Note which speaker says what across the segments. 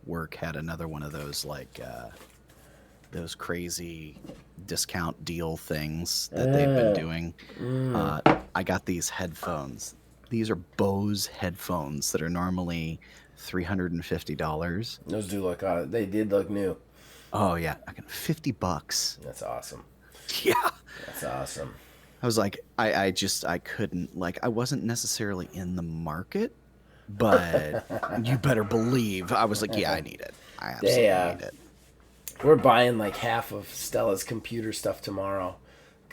Speaker 1: work had another one of those those crazy discount deal things that they've been
Speaker 2: Uh,
Speaker 1: doing.
Speaker 2: mm,
Speaker 1: Uh, I got these headphones. These are Bose headphones that are normally $350.
Speaker 2: those do look, they did look new.
Speaker 1: Oh yeah, I got $50.
Speaker 2: That's awesome.
Speaker 1: Yeah.
Speaker 2: That's awesome.
Speaker 1: I was like, I couldn't, like, I wasn't necessarily in the market, but you better believe I was like, yeah, I need it. I
Speaker 2: They,
Speaker 1: absolutely need it.
Speaker 2: we're buying like half of Stella's computer stuff tomorrow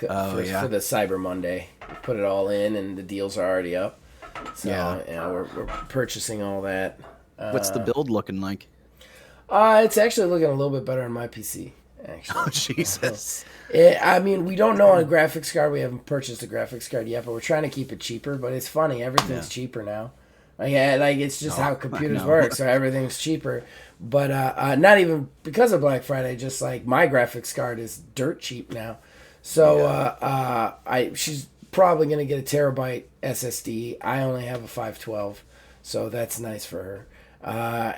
Speaker 1: Oh
Speaker 2: for
Speaker 1: yeah,
Speaker 2: the Cyber Monday. Put it all in, and the deals are already up. So
Speaker 1: yeah.
Speaker 2: yeah, we're purchasing all that.
Speaker 1: What's the build looking like?
Speaker 2: It's actually looking a little bit better on my PC.
Speaker 1: Oh
Speaker 2: Actually,
Speaker 1: Jesus.
Speaker 2: I mean, we don't know on a graphics card. We haven't purchased a graphics card yet, but we're trying to keep it cheaper. But it's funny,
Speaker 1: Yeah.
Speaker 2: everything's cheaper now. Like, yeah, like it's just
Speaker 1: Oh,
Speaker 2: how
Speaker 1: I
Speaker 2: computers
Speaker 1: know.
Speaker 2: work. So everything's cheaper. But not even because of Black Friday. Just like my graphics card is dirt cheap now. So
Speaker 1: Yeah.
Speaker 2: I she's probably gonna get a terabyte SSD. I only have a 512, so that's nice for her.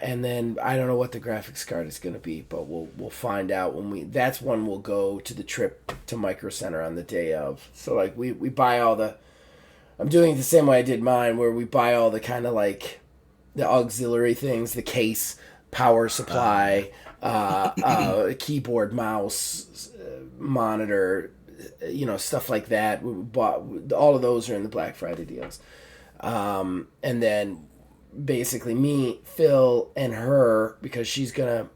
Speaker 2: And then I don't know what the graphics card is going to be, but we'll find out when we. That's when we'll go to the trip to Micro Center on the day of. So like we buy all the. I'm doing it the same way I did mine, where we buy all the kind of like the auxiliary things, the case, power
Speaker 1: Yeah.
Speaker 2: supply, keyboard, mouse, monitor, stuff like that. We bought all of those are in the Black Friday deals, and then basically me, Phil, and her because she's gonna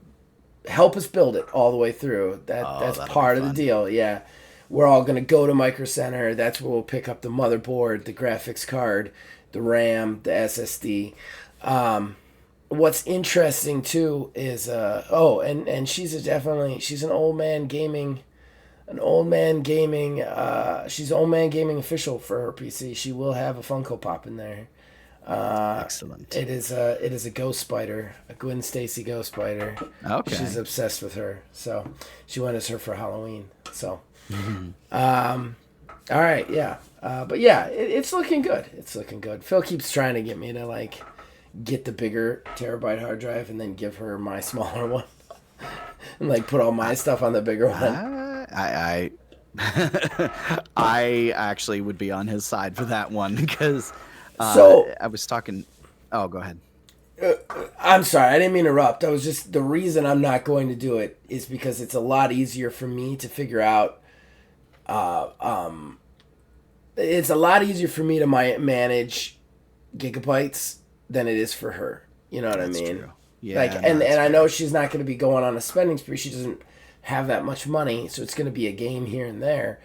Speaker 2: help us build it all the way through.
Speaker 1: Oh,
Speaker 2: That's
Speaker 1: that'll be
Speaker 2: part of the
Speaker 1: fun.
Speaker 2: deal. Yeah, we're all gonna go to Micro Center. That's where we'll pick up the motherboard, the graphics card, the RAM, the SSD. What's interesting too is and she's an old man gaming she's old man gaming official for her PC. She will have a Funko Pop in there.
Speaker 1: Excellent.
Speaker 2: It is a Ghost Spider, a Gwen Stacy Ghost Spider. She's
Speaker 1: Okay.
Speaker 2: obsessed with her, so she wanted her for Halloween. So,
Speaker 1: Mhm.
Speaker 2: all right, yeah, but yeah, it's looking good. It's looking good. Phil keeps trying to get me to like get the bigger terabyte hard drive and then give her my smaller one, and like put all my stuff on the bigger one.
Speaker 1: I actually would be on his side for that one because
Speaker 2: So
Speaker 1: I was talking. Oh, go ahead.
Speaker 2: I'm sorry, I didn't mean to interrupt. I was just the reason I'm not going to do it is because it's a lot easier for me to figure out. Uh, um, it's a lot easier for me to manage gigabytes than it is for her. You know what I
Speaker 1: That's
Speaker 2: mean?
Speaker 1: true.
Speaker 2: Like,
Speaker 1: Yeah, no,
Speaker 2: and
Speaker 1: that's
Speaker 2: I know
Speaker 1: fair.
Speaker 2: she's not going to be going on a spending spree. She doesn't have that much money, so it's going to be a game here and there.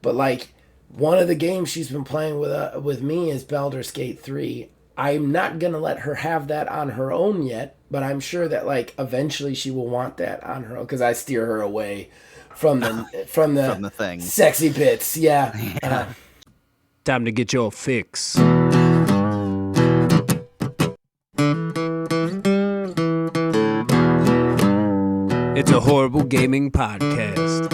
Speaker 2: But like, one of the games she's been playing with me is Baldur's Gate 3. I'm not gonna let her have that on her own yet, but I'm sure that like eventually she will want that on her own because I steer her away from the
Speaker 1: From the things.
Speaker 2: sexy bits. Yeah.
Speaker 1: Yeah.
Speaker 3: Time to get your fix. It's a horrible gaming podcast.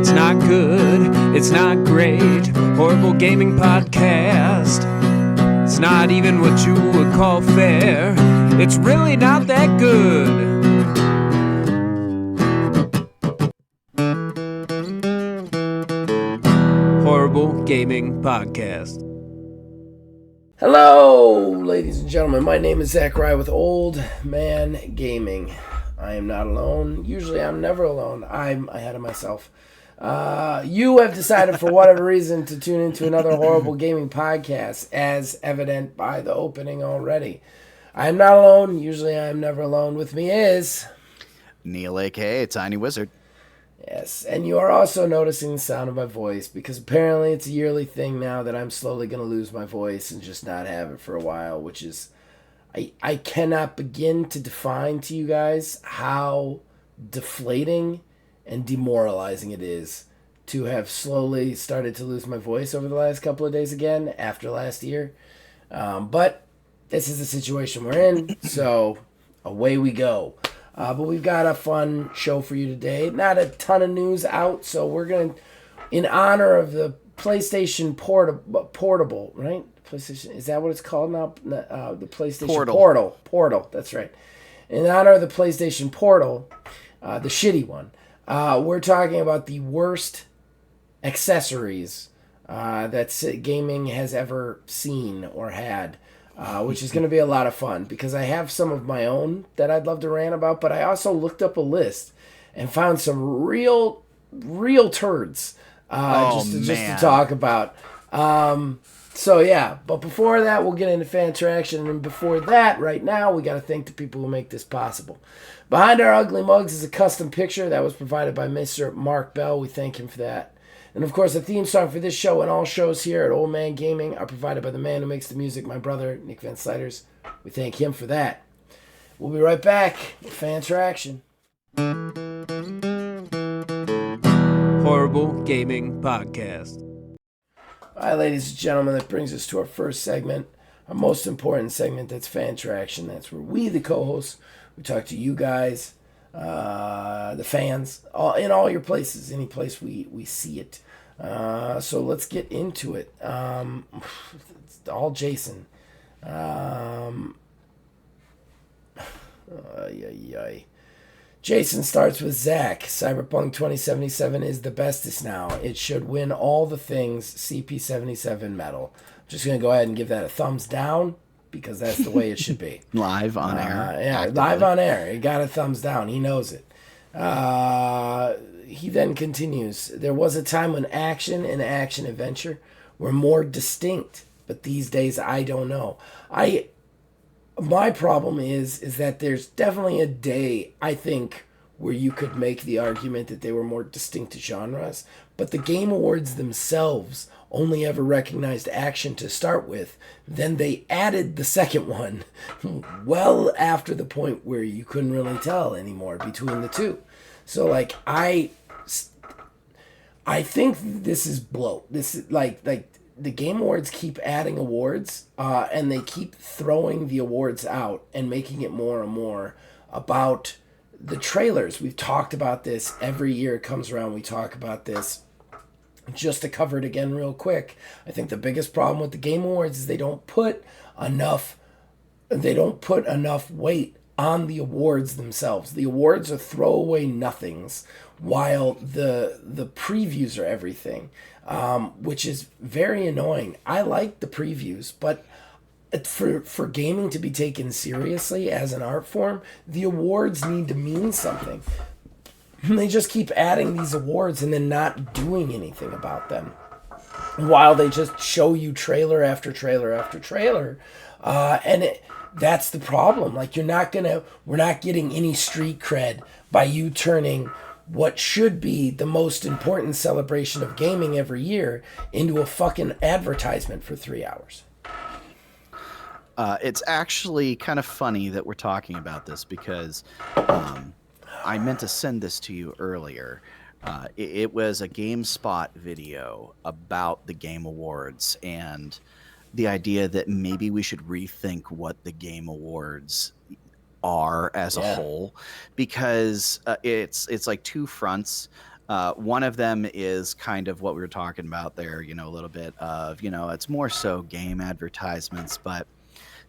Speaker 3: It's not good, it's not great. Horrible gaming podcast. It's not even what you would call fair. It's really not that good. Horrible Gaming Podcast.
Speaker 2: Hello, ladies and gentlemen. My name is Zachariah with Old Man Gaming. I am not alone. Usually, I'm never alone. I'm ahead of myself. You have decided, for whatever reason, to tune into another horrible gaming podcast, as evident by the opening already. I am not alone. Usually, I am never alone. With me is.
Speaker 1: Neil, aka Tiny Wizard.
Speaker 2: Yes, and you are also noticing the sound of my voice because apparently it's a yearly thing now that I'm slowly going to lose my voice and just not have it for a while, which is. I cannot begin to define to you guys how deflating and demoralizing it is to have slowly started to lose my voice over the last couple of days again after last year. But this is the situation we're in, so away we go. But we've got a fun show for you today. Not a ton of news out, so we're going to, in honor of the PlayStation Portable, right? PlayStation. Is that what it's called now? The PlayStation
Speaker 1: Portal.
Speaker 2: Portal. That's right. In honor of the PlayStation Portal, the shitty one, we're talking about the worst accessories that gaming has ever seen or had, which is going to be a lot of fun because I have some of my own that I'd love to rant about, but I also looked up a list and found some real turds just to talk about. So yeah, but before that, we'll get into fan interaction, and before that, right now, we got to thank the people who make this possible. Behind our ugly mugs is a custom picture that was provided by Mr. Mark Bell. We thank him for that. And of course, the theme song for this show and all shows here at Old Man Gaming are provided by the man who makes the music, my brother, Nick Van Sliders. We thank him for that. We'll be right back with fan interaction.
Speaker 3: Horrible Gaming Podcast.
Speaker 2: All right, ladies and gentlemen, that brings us to our first segment, our most important segment. That's fan interaction. That's where we, the co-hosts, we talk to you guys, the fans, in all your places, any place we see it. So let's get into it. It's all Jason. Jason starts with Zach. Cyberpunk 2077 is the bestest now. It should win all the things CP77 medal. I'm just going to go ahead and give that a thumbs down because that's the way it should be.
Speaker 1: Live on air.
Speaker 2: Yeah,
Speaker 1: actively.
Speaker 2: live on air. He got a thumbs down. He knows it. He then continues. There was a time when action and action adventure were more distinct, but these days I don't know. My problem is that there's definitely a day, I think, where you could make the argument that they were more distinct genres, but the Game Awards themselves only ever recognized action to start with. Then they added the second one well after the point where you couldn't really tell anymore between the two. So, like, I think this is bloat. This is like the Game Awards keep adding awards, and they keep throwing the awards out and making it more and more about the trailers. We've talked about this every year it comes around. We talk about this. Just to cover it again real quick, I think the biggest problem with the Game Awards is they don't put enough weight on the awards themselves. The awards are throwaway nothings, while the previews are everything, which is very annoying. I like the previews, but for gaming to be taken seriously as an art form, the awards need to mean something. They just keep adding these awards and then not doing anything about them, while they just show you trailer after trailer after trailer, that's the problem. Like, we're not getting any street cred by you turning what should be the most important celebration of gaming every year into a fucking advertisement for 3 hours.
Speaker 1: It's actually kind of funny that we're talking about this because I meant to send this to you earlier. It was a GameSpot video about the Game Awards and the idea that maybe we should rethink what the Game Awards are as a whole, because it's like two fronts. One of them is kind of what we were talking about there, a little bit of, it's more so game advertisements, but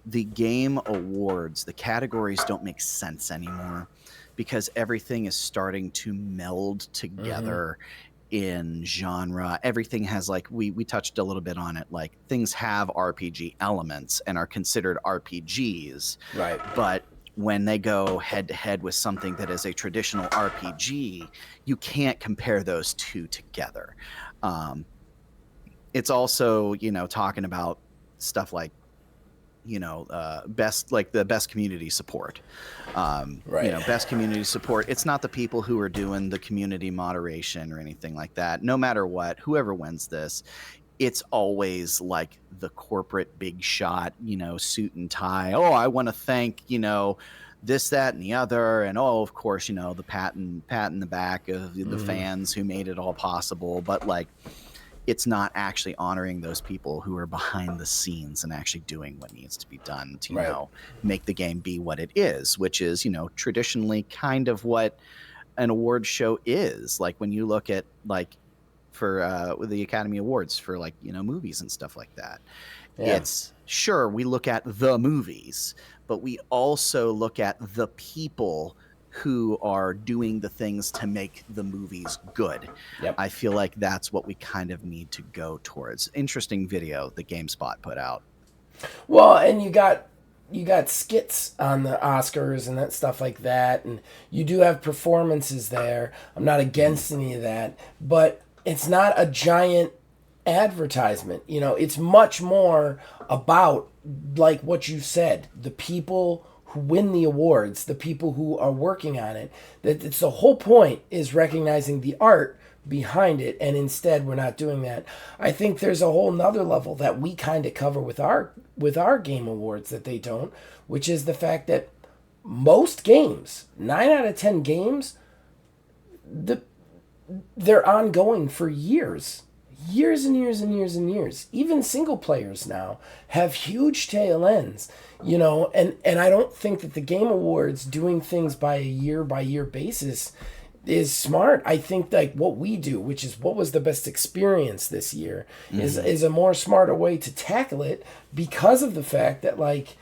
Speaker 1: the Game Awards, the categories don't make sense anymore, because everything is starting to meld together in genre. Everything has, like, we touched a little bit on it, like, things have RPG elements and are considered RPGs.
Speaker 2: Right.
Speaker 1: But when they go head to head with something that is a traditional RPG, you can't compare those two together. It's also, talking about stuff like, the best community support.
Speaker 2: Right.
Speaker 1: Best community support. It's not the people who are doing the community moderation or anything like that. No matter what, whoever wins this, it's always like the corporate big shot, suit and tie. Oh, I want to thank, this, that, and the other. And of course, the pat in the back of the fans who made it all possible. But, like, it's not actually honoring those people who are behind the scenes and actually doing what needs to be done to, make the game be what it is, which is, traditionally kind of what an award show is. Like, when you look at, like, for the Academy Awards for, like, movies and stuff like that,
Speaker 2: Yeah.
Speaker 1: It's sure we look at the movies, but we also look at the people who are doing the things to make the movies good.
Speaker 2: Yep.
Speaker 1: I feel like that's what we kind of need to go towards. Interesting video the GameSpot put out.
Speaker 2: Well, and you got skits on the Oscars and that stuff like that, and you do have performances there. I'm not against any of that, but it's not a giant advertisement. You know, it's much more about, like what you said, the people who win the awards, the people who are working on it. That it's the whole point is recognizing the art behind it, and instead we're not doing that. I think there's a whole nother level that we kind of cover with our game awards that they don't, which is the fact that most games, 9 out of 10 games, they're ongoing for years and years and years and years. Even single players now have huge tail ends, you know, and I don't think that the Game Awards doing things by a year basis is smart. I think like what we do, which is what was the best experience this year, is a more smarter way to tackle it, because of the fact that, like,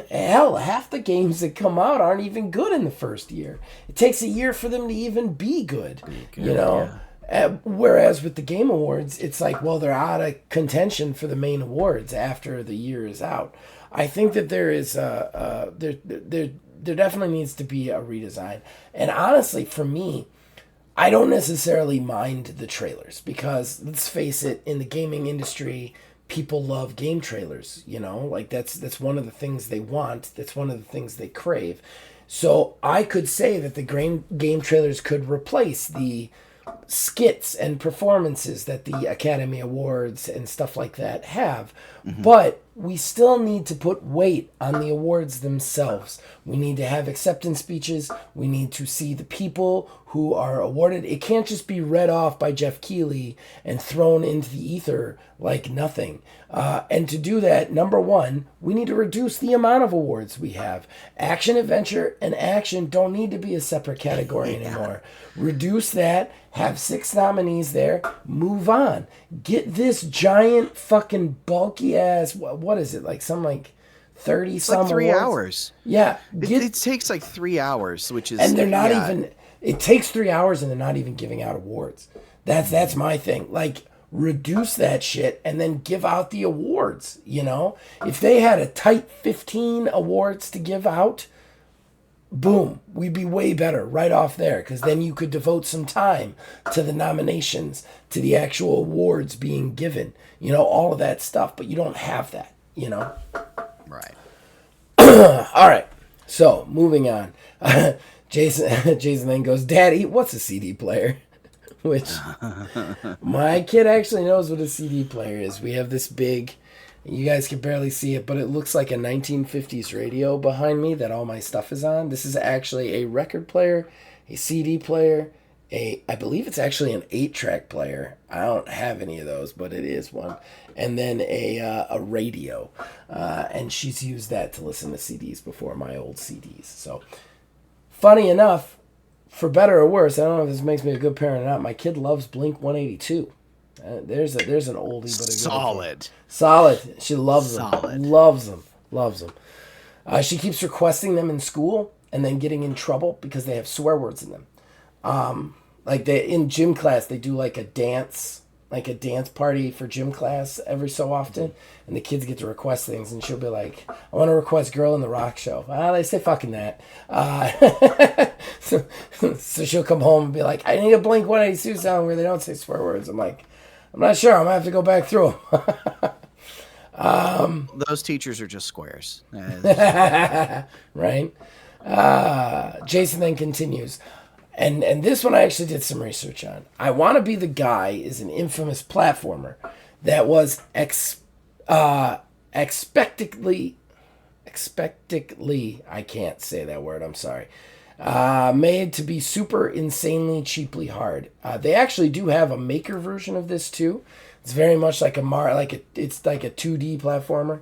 Speaker 2: hell, half the games that come out aren't even good in the first year. It takes a year for them to even be good, you know.
Speaker 1: Yeah.
Speaker 2: Whereas with the Game Awards, it's like, well, they're out of contention for the main awards after the year is out. I think that there is there definitely needs to be a redesign. And honestly, for me, I don't necessarily mind the trailers, because let's face it, in the gaming industry, people love game trailers, you know? Like that's one of the things they want, that's one of the things they crave. So I could say that the game trailers could replace the skits and performances that the Academy Awards and stuff like that have. But we still need to put weight on the awards themselves. We need to have acceptance speeches. We need to see the people who are awarded. It can't just be read off by Jeff Keighley and thrown into the ether like nothing. And to do that, number one, we need to reduce the amount of awards we have. Action, adventure, and action don't need to be a separate category anymore. Reduce that, have 6 nominees there, move on. Get this giant fucking bulky ass, what is it, like some like 30
Speaker 1: It's
Speaker 2: some
Speaker 1: like 3
Speaker 2: awards?
Speaker 1: hours.
Speaker 2: Yeah.
Speaker 1: It takes like 3 hours, which is,
Speaker 2: And they're not
Speaker 1: yeah.
Speaker 2: even, it takes 3 hours and they're not even giving out awards. That's my thing. Like, reduce that shit and then give out the awards, you know? If they had a tight 15 awards to give out, boom, we'd be way better right off there, because then you could devote some time to the nominations, to the actual awards being given, you know, all of that stuff. But you don't have that, you know?
Speaker 1: Right.
Speaker 2: All right, so moving on. Jason then goes, Daddy, what's a CD player? Which my kid actually knows what a CD player is. We have this big, you guys can barely see it, but it looks like a 1950s radio behind me that all my stuff is on. This is actually a record player, a CD player, I believe it's actually an 8-track player. I don't have any of those, but it is one. And then a radio. And she's used that to listen to CDs before, my old CDs. So, funny enough, for better or worse, I don't know if this makes me a good parent or not, my kid loves Blink 182. There's an oldie, but a good one. Solid. She loves them.
Speaker 1: Solid.
Speaker 2: Loves them. She keeps requesting them in school and then getting in trouble because they have swear words in them. Like in gym class, they do like a dance party for gym class every so often, and the kids get to request things, and she'll be like, I want to request Girl in the Rock Show. They say fucking that. So she'll come home and be like, I need a Blink 182 song where they don't say swear words. I'm like, I'm not sure. I'm going to have to go back through them.
Speaker 1: Those teachers are just squares.
Speaker 2: Right? Jason then continues. And this one I actually did some research on. I Want to Be the Guy is an infamous platformer that was expectedly, I can't say that word, I'm sorry, made to be super insanely cheaply hard. They actually do have a maker version of this too. It's very much like it's like a 2D platformer.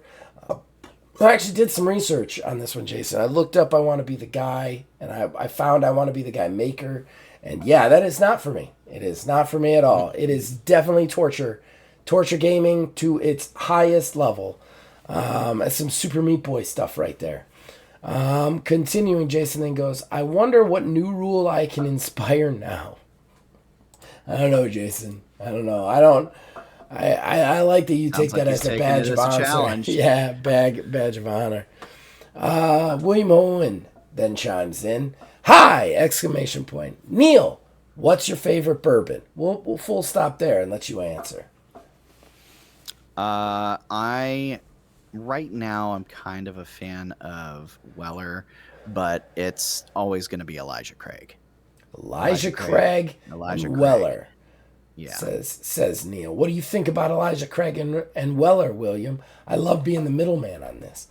Speaker 2: I actually did some research on this one, Jason. I looked up I Want to Be the Guy, and I found I Want to Be the Guy maker. And yeah, that is not for me. It is not for me at all. It is definitely torture Torture gaming to its highest level. That's some Super Meat Boy stuff right there. Continuing, Jason then goes, I wonder what new rule I can inspire now. I don't know, Jason. I don't know. I like that you take
Speaker 1: Sounds like
Speaker 2: that
Speaker 1: he's
Speaker 2: as a
Speaker 1: taking
Speaker 2: badge
Speaker 1: it
Speaker 2: of
Speaker 1: as a
Speaker 2: honor.
Speaker 1: challenge.
Speaker 2: Yeah, badge of honor. William Owen then chimes in. Hi! Exclamation point. Neil, what's your favorite bourbon? We'll full stop there and let you answer.
Speaker 1: Right now I'm kind of a fan of Weller, but it's always going to be Elijah Craig.
Speaker 2: Elijah Craig and Weller.
Speaker 1: Yeah.
Speaker 2: Says Neil. What do you think about Elijah Craig and Weller, William? I love being the middleman on this.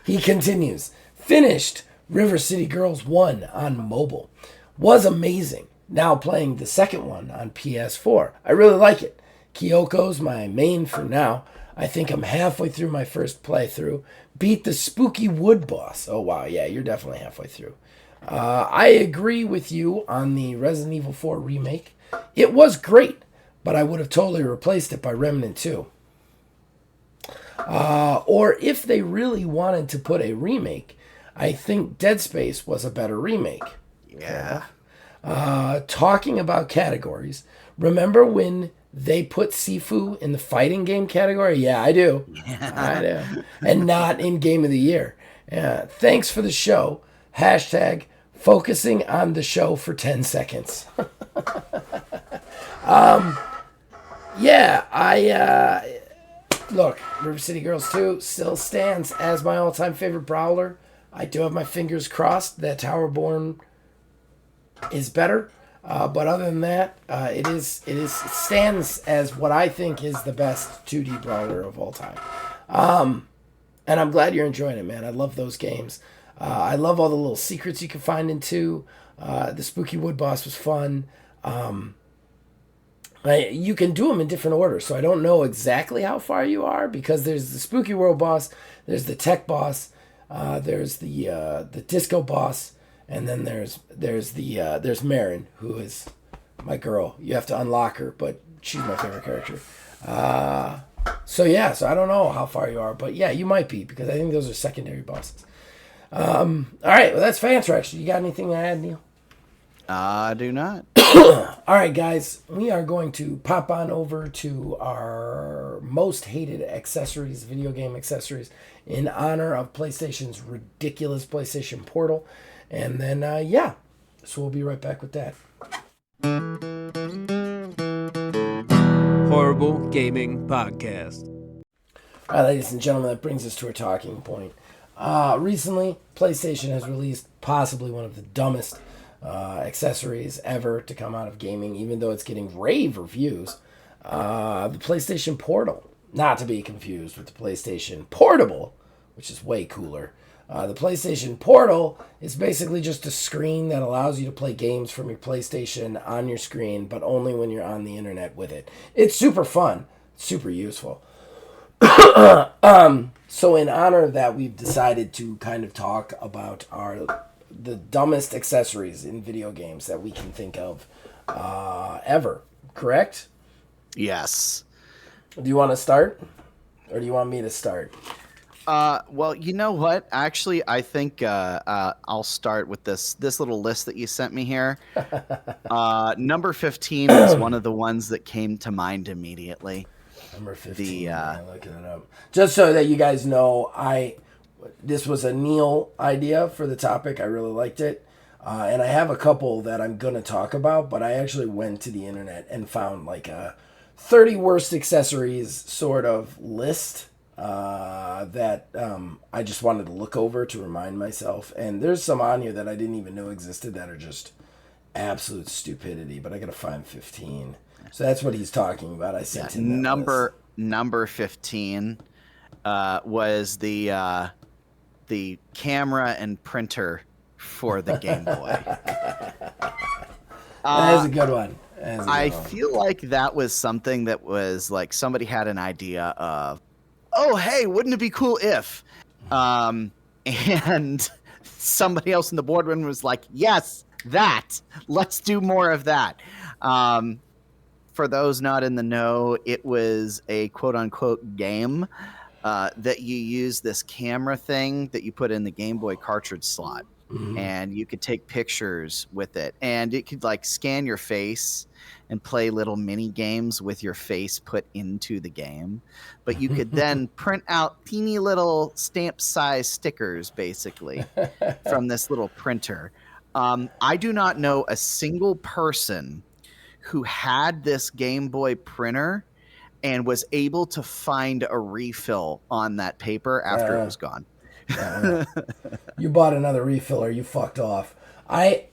Speaker 2: He continues. Finished River City Girls 1 on mobile. Was amazing. Now playing the second one on PS4. I really like it. Kyoko's my main for now. I think I'm halfway through my first playthrough. Beat the spooky wood boss. Oh, wow. Yeah, you're definitely halfway through. I agree with you on the Resident Evil 4 remake. It was great, but I would have totally replaced it by Remnant 2. Or if they really wanted to put a remake, I think Dead Space was a better remake.
Speaker 1: Yeah.
Speaker 2: Talking about categories, remember when they put Sifu in the fighting game category? Yeah, I do. Yeah. I do. And not in Game of the Year. Yeah. Thanks for the show. Hashtag focusing on the show for 10 seconds. Look, River City Girls 2 still stands as my all-time favorite brawler. I do have my fingers crossed that Towerborn is better. But other than that, it stands as what I think is the best 2D brawler of all time. And I'm glad you're enjoying it, man. I love those games. I love all the little secrets you can find in 2. The Spooky Wood Boss was fun. You can do them in different orders, so I don't know exactly how far you are, because there's the Spooky World boss, there's the Tech boss, there's the Disco boss, and then there's Marin, who is my girl. You have to unlock her, but she's my favorite character. So I don't know how far you are, but yeah, you might be, because I think those are secondary bosses. All right, well, that's Fantrax. You got anything to add, Neil?
Speaker 1: I do not.
Speaker 2: All right, guys, we are going to pop on over to our most hated accessories, video game accessories, in honor of PlayStation's ridiculous PlayStation Portal. And then, so we'll be right back with that.
Speaker 3: Horrible Gaming Podcast.
Speaker 2: All right, ladies and gentlemen, that brings us to our talking point. Recently, PlayStation has released possibly one of the dumbest accessories ever to come out of gaming, even though it's getting rave reviews. The PlayStation Portal, not to be confused with the PlayStation Portable, which is way cooler. The PlayStation Portal is basically just a screen that allows you to play games from your PlayStation on your screen, but only when you're on the internet with it. It's super fun, super useful. So in honor of that, we've decided to kind of talk about the dumbest accessories in video games that we can think of ever. Correct?
Speaker 1: Yes.
Speaker 2: Do you want to start? Or do you want me to start?
Speaker 1: Well, you know what? Actually, I think I'll start with this little list that you sent me here. Number 15 is one of the ones that came to mind immediately.
Speaker 2: Number 15. I'm looking it up. Just so that you guys know, this was a Neil idea for the topic. I really liked it. And I have a couple that I'm going to talk about, but I actually went to the internet and found like a 30 worst accessories sort of list that I just wanted to look over to remind myself. And there's some on here that I didn't even know existed that are just absolute stupidity, but I got to find 15. So that's what he's talking about. I sent him that list.
Speaker 1: Number 15 was the camera and printer for the Game Boy.
Speaker 2: That is a good one.
Speaker 1: I feel like that was something that was like somebody had an idea of, oh, hey, wouldn't it be cool if? And somebody else in the boardroom was like, yes, that. Let's do more of that. for those not in the know, it was a quote unquote game that you use this camera thing that you put in the Game Boy cartridge slot. And you could take pictures with it, and it could like scan your face and play little mini games with your face put into the game. But you could then print out teeny little stamp size stickers basically from this little printer. I do not know a single person who had this Game Boy printer and was able to find a refill on that paper after it was gone.
Speaker 2: You bought another refill or you fucked off. I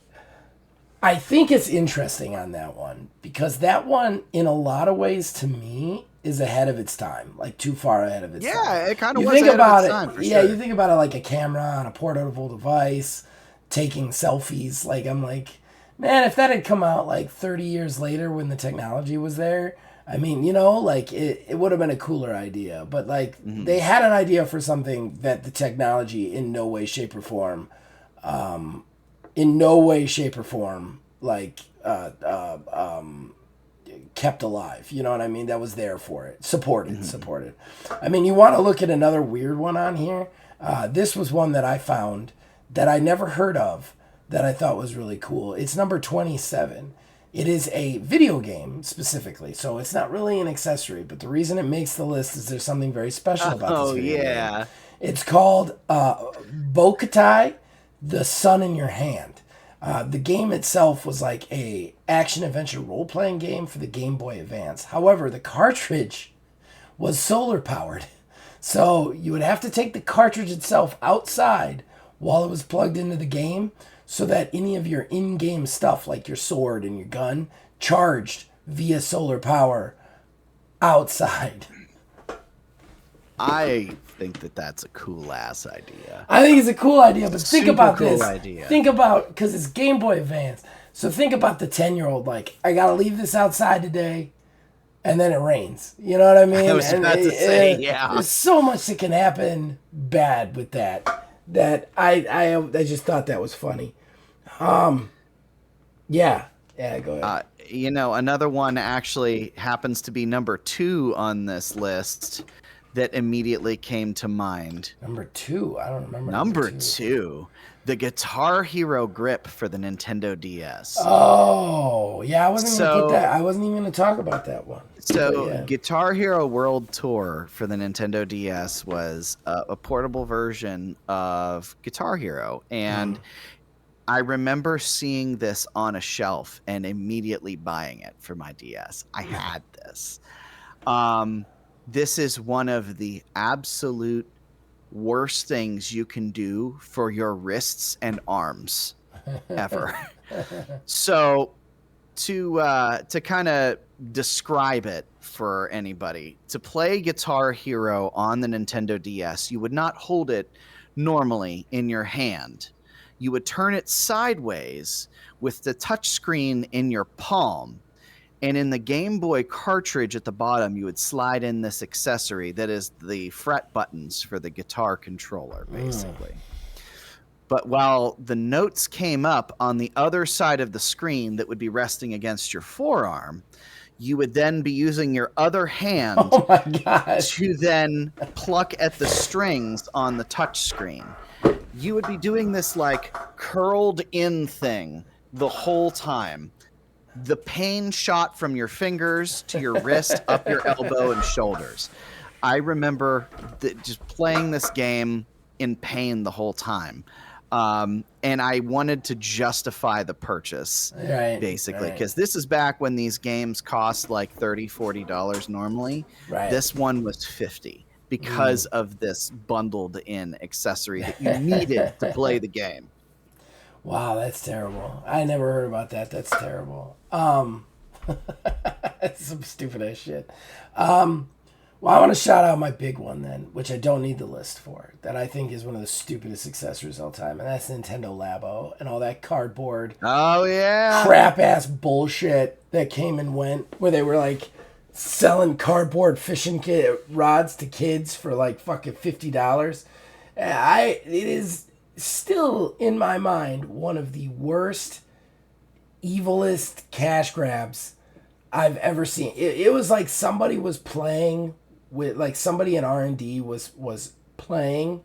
Speaker 2: think it's interesting on that one because that one, in a lot of ways, to me, is ahead of its time, like too far ahead of its time.
Speaker 1: Yeah, it kind of
Speaker 2: You
Speaker 1: was
Speaker 2: think
Speaker 1: ahead
Speaker 2: about
Speaker 1: of its
Speaker 2: it,
Speaker 1: time, for
Speaker 2: yeah,
Speaker 1: sure.
Speaker 2: you think about it like a camera on a portable device, taking selfies. Like, I'm like, man, if that had come out like 30 years later when the technology was there, I mean, you know, like it would have been a cooler idea. But like they had an idea for something that the technology in no way, shape, or form, like kept alive. You know what I mean? That was there for it. Supported. I mean, you want to look at another weird one on here? This was one that I found that I never heard of that I thought was really cool. It's number 27. It is a video game specifically, so it's not really an accessory, but the reason it makes the list is there's something very special about this video game. It's called Bokutai, The Sun in Your Hand. The game itself was like a action-adventure role-playing game for the Game Boy Advance. However, the cartridge was solar-powered, so you would have to take the cartridge itself outside while it was plugged into the game, so that any of your in-game stuff, like your sword and your gun, charged via solar power outside.
Speaker 1: I think that that's a cool ass idea.
Speaker 2: I think it's a cool idea, but think
Speaker 1: Super
Speaker 2: about
Speaker 1: cool
Speaker 2: this.
Speaker 1: idea.
Speaker 2: Think about, because it's Game Boy Advance, so think about the 10-year-old, like, I gotta leave this outside today, and then it rains. You know what I mean?
Speaker 1: I was about to say, yeah.
Speaker 2: There's so much that can happen bad with that I just thought that was funny. Yeah, go ahead.
Speaker 1: You know, another one actually happens to be number 2 on this list that immediately came to mind.
Speaker 2: Number 2, I don't remember.
Speaker 1: Number 2, the Guitar Hero grip for the Nintendo DS.
Speaker 2: Oh, yeah, I wasn't gonna put that. I wasn't even gonna talk about that one.
Speaker 1: So,
Speaker 2: yeah.
Speaker 1: Guitar Hero World Tour for the Nintendo DS was a portable version of Guitar Hero, and I remember seeing this on a shelf and immediately buying it for my DS. I had this. This is one of the absolute worst things you can do for your wrists and arms ever. So to kind of describe it for anybody, to play Guitar Hero on the Nintendo DS, you would not hold it normally in your hand. You would turn it sideways with the touch screen in your palm. And in the Game Boy cartridge at the bottom, you would slide in this accessory that is the fret buttons for the guitar controller, basically. But while the notes came up on the other side of the screen that would be resting against your forearm, you would then be using your other hand to then pluck at the strings on the touch screen. You would be doing this like curled in thing the whole time. The pain shot from your fingers to your wrist, up your elbow and shoulders. I remember just playing this game in pain the whole time. And I wanted to justify the purchase, basically, because this is back when these games cost like $30, $40 normally. This one was $50 because of this bundled in accessory that you needed to play the game.
Speaker 2: Wow, that's terrible. I never heard about that. That's terrible. That's some stupid ass shit. Well, I want to shout out my big one then, which I don't need the list for, that I think is one of the stupidest accessories of all time, and that's Nintendo Labo and all that cardboard crap ass bullshit that came and went, where they were like selling cardboard fishing rods to kids for like fucking $50. It is still in my mind one of the worst, evilest cash grabs I've ever seen. It was like somebody was playing with, like somebody in R&D was playing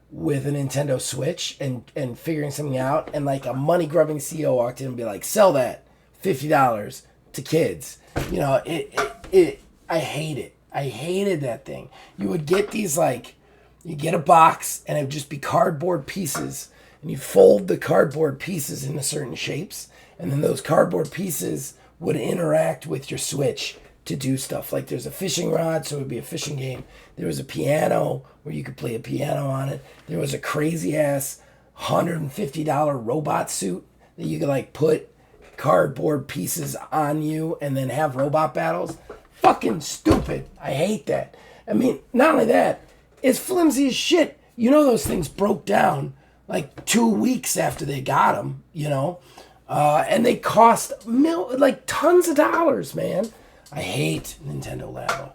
Speaker 2: with a Nintendo Switch and figuring something out, and like a money grubbing CEO walked in and be like, sell that $50 to kids. You know, I hate it. I hated that thing. You would get these, like, you get a box and it would just be cardboard pieces, and you fold the cardboard pieces into certain shapes, and then those cardboard pieces would interact with your Switch to do stuff. Like there's a fishing rod, so it would be a fishing game. There was a piano where you could play a piano on it. There was a crazy ass $150 robot suit that you could like put cardboard pieces on you and then have robot battles. Fucking stupid. I hate that. I mean, not only that, it's flimsy as shit. You know those things broke down like 2 weeks after they got them, you know? And they cost like tons of dollars, man. I hate Nintendo Labo.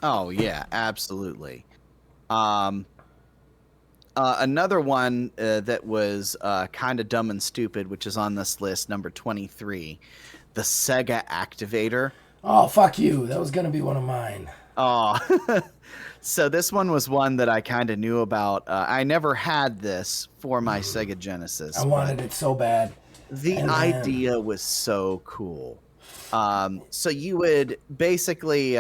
Speaker 1: Oh yeah, absolutely. Another one that was kind of dumb and stupid, which is on this list, number 23, the Sega Activator.
Speaker 2: Oh, fuck you. That was going to be one of mine.
Speaker 1: Oh, so this one was one that I kind of knew about. I never had this for my Sega Genesis.
Speaker 2: I wanted it so bad.
Speaker 1: The idea was so cool. So you would basically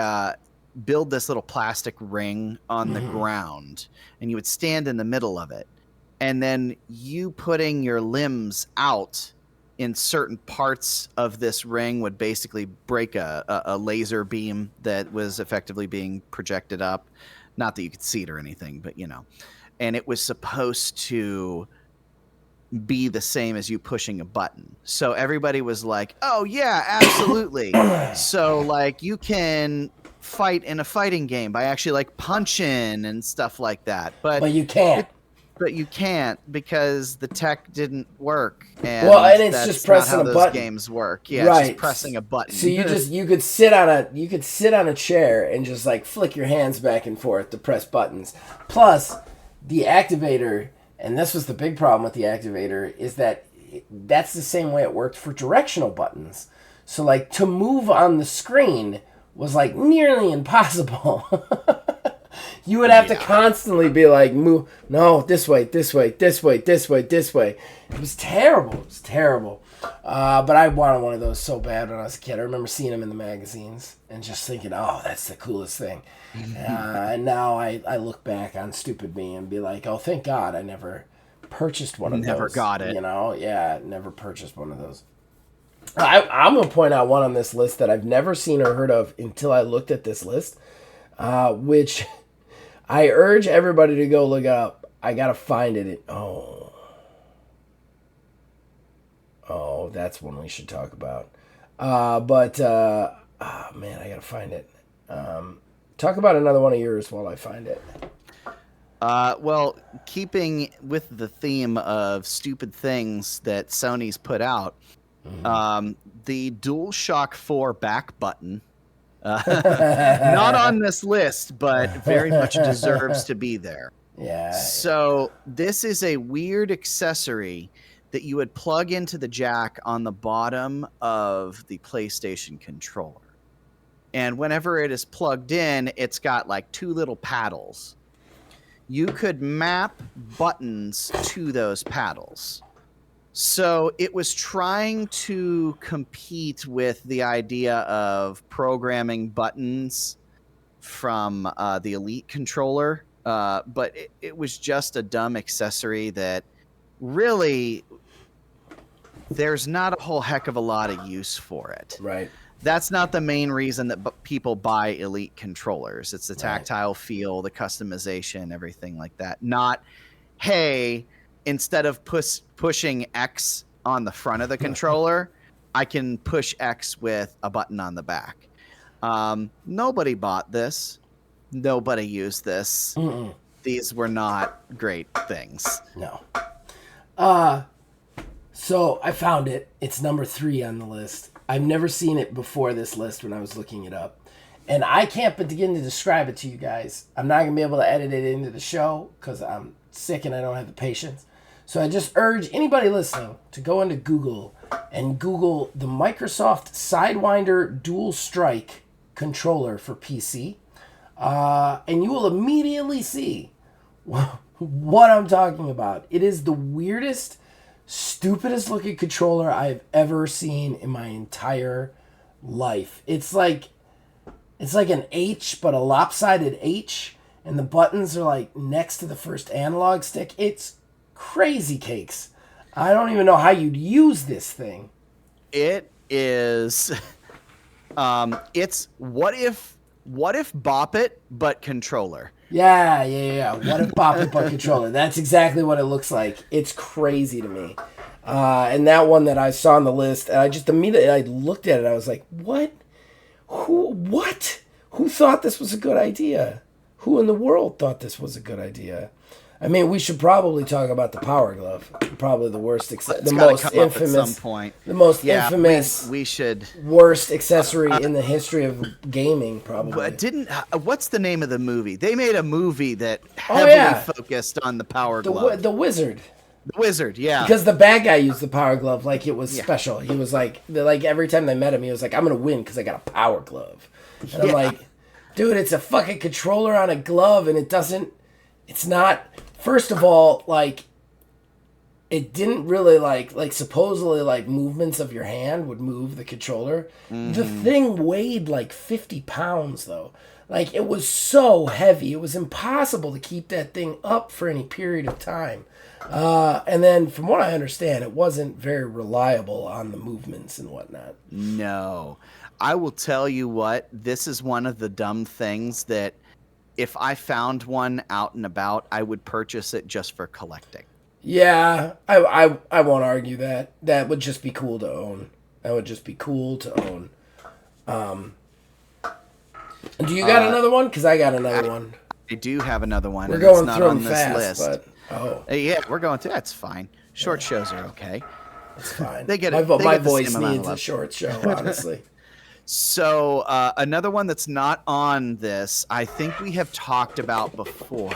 Speaker 1: build this little plastic ring on the ground, and you would stand in the middle of it. And then you putting your limbs out in certain parts of this ring would basically break a laser beam that was effectively being projected up. Not that you could see it or anything, but you know. And it was supposed to be the same as you pushing a button. So everybody was like, oh yeah, absolutely. So like you can fight in a fighting game by actually like punching and stuff like that. But
Speaker 2: you can't.
Speaker 1: But you can't because the tech didn't work. And
Speaker 2: and it's just pressing
Speaker 1: not how
Speaker 2: a
Speaker 1: those
Speaker 2: button.
Speaker 1: Games work. Yeah,
Speaker 2: right.
Speaker 1: It's just pressing a button.
Speaker 2: So you could sit on a chair and just like flick your hands back and forth to press buttons. Plus, the activator, and this was the big problem with the activator, is that that's the same way it worked for directional buttons. So like to move on the screen was like nearly impossible. You would have to constantly be like, move, no, this way, this way, this way, this way, this way. It was terrible. It was terrible. But I wanted one of those so bad when I was a kid. I remember seeing them in the magazines and just thinking, oh, that's the coolest thing. And now I look back on stupid me and be like, oh, thank God I never purchased one of those.
Speaker 1: Never got it.
Speaker 2: You know, yeah, never purchased one of those. I'm going to point out one on this list that I've never seen or heard of until I looked at this list, which I urge everybody to go look up. I got to find it. Oh, that's one we should talk about. Man, I got to find it. Talk about another one of yours while I find it.
Speaker 1: Well, keeping with the theme of stupid things that Sony's put out, the DualShock 4 back button, not on this list, but very much deserves to be there.
Speaker 2: Yeah.
Speaker 1: So this is a weird accessory that you would plug into the jack on the bottom of the PlayStation controller. And whenever it is plugged in, it's got like two little paddles. You could map buttons to those paddles. So it was trying to compete with the idea of programming buttons from the Elite controller, but it was just a dumb accessory that really there's not a whole heck of a lot of use for it.
Speaker 2: Right.
Speaker 1: That's not the main reason that people buy Elite controllers. It's the tactile feel, the customization, everything like that. Not, hey, instead of pushing X on the front of the controller, I can push X with a button on the back. Nobody bought this. Nobody used this.
Speaker 2: Mm-mm.
Speaker 1: These were not great things.
Speaker 2: No. So I found it. It's number 3 on the list. I've never seen it before this list when I was looking it up. And I can't begin to describe it to you guys. I'm not going to be able to edit it into the show because I'm sick and I don't have the patience. So I just urge anybody listening to go into Google and Google the Microsoft Sidewinder Dual Strike controller for PC. And you will immediately see what I'm talking about. It is the weirdest, stupidest looking controller I've ever seen in my entire life. It's like an H, but a lopsided H, and the buttons are like next to the first analog stick. It's crazy cakes. I don't even know how you'd use this thing.
Speaker 1: It is. It's what if Bop It but controller.
Speaker 2: Yeah. What if Bop It but controller? That's exactly what it looks like. It's crazy to me. And that one that I saw on the list, and I just immediately I looked at it. I was like, what? What? Who thought this was a good idea? Who in the world thought this was a good idea? I mean, we should probably talk about the Power Glove. Probably the worst, the most infamous,
Speaker 1: at some point.
Speaker 2: The most infamous.
Speaker 1: We should
Speaker 2: worst accessory in the history of gaming. Probably.
Speaker 1: What's the name of the movie? They made a movie that heavily focused on the Power Glove.
Speaker 2: The Wizard.
Speaker 1: The Wizard, yeah.
Speaker 2: Because the bad guy used the Power Glove like it was special. He was like every time they met him, he was like, "I'm gonna win because I got a Power Glove." And I'm like, dude, it's a fucking controller on a glove, and it's not. First of all, like, it didn't really like supposedly like movements of your hand would move the controller. Mm-hmm. The thing weighed like 50 pounds though. Like, it was so heavy. It was impossible to keep that thing up for any period of time. And then from what I understand, it wasn't very reliable on the movements and whatnot.
Speaker 1: No. I will tell you what, this is one of the dumb things that if I found one out and about, I would purchase it just for collecting.
Speaker 2: Yeah, I won't argue that. That would just be cool to own. That would just be cool to own. Do you got another one? Because I got another one.
Speaker 1: I do have another one.
Speaker 2: We're going
Speaker 1: it's
Speaker 2: through
Speaker 1: not
Speaker 2: them
Speaker 1: on this
Speaker 2: fast,
Speaker 1: list.
Speaker 2: but
Speaker 1: Yeah, we're going through. That's fine. Short shows are okay.
Speaker 2: It's fine.
Speaker 1: They get
Speaker 2: my
Speaker 1: the
Speaker 2: voice
Speaker 1: same amount of
Speaker 2: needs a
Speaker 1: love.
Speaker 2: short show, honestly.
Speaker 1: So another one that's not on this, I think we have talked about before.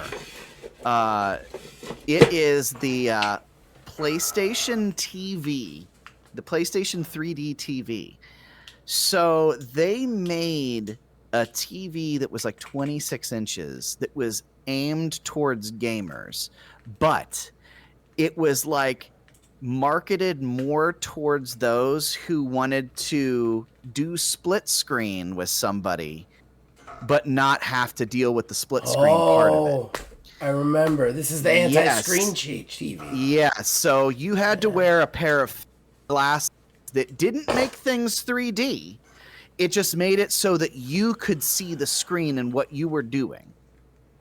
Speaker 1: It is the PlayStation TV, the PlayStation 3D TV. So they made a TV that was like 26 inches that was aimed towards gamers, but it was like marketed more towards those who wanted to do split screen with somebody but not have to deal with the split screen part of it.
Speaker 2: I remember. This is the anti-screen cheat TV.
Speaker 1: Yeah, so you had to wear a pair of glasses that didn't make things 3D. It just made it so that you could see the screen and what you were doing.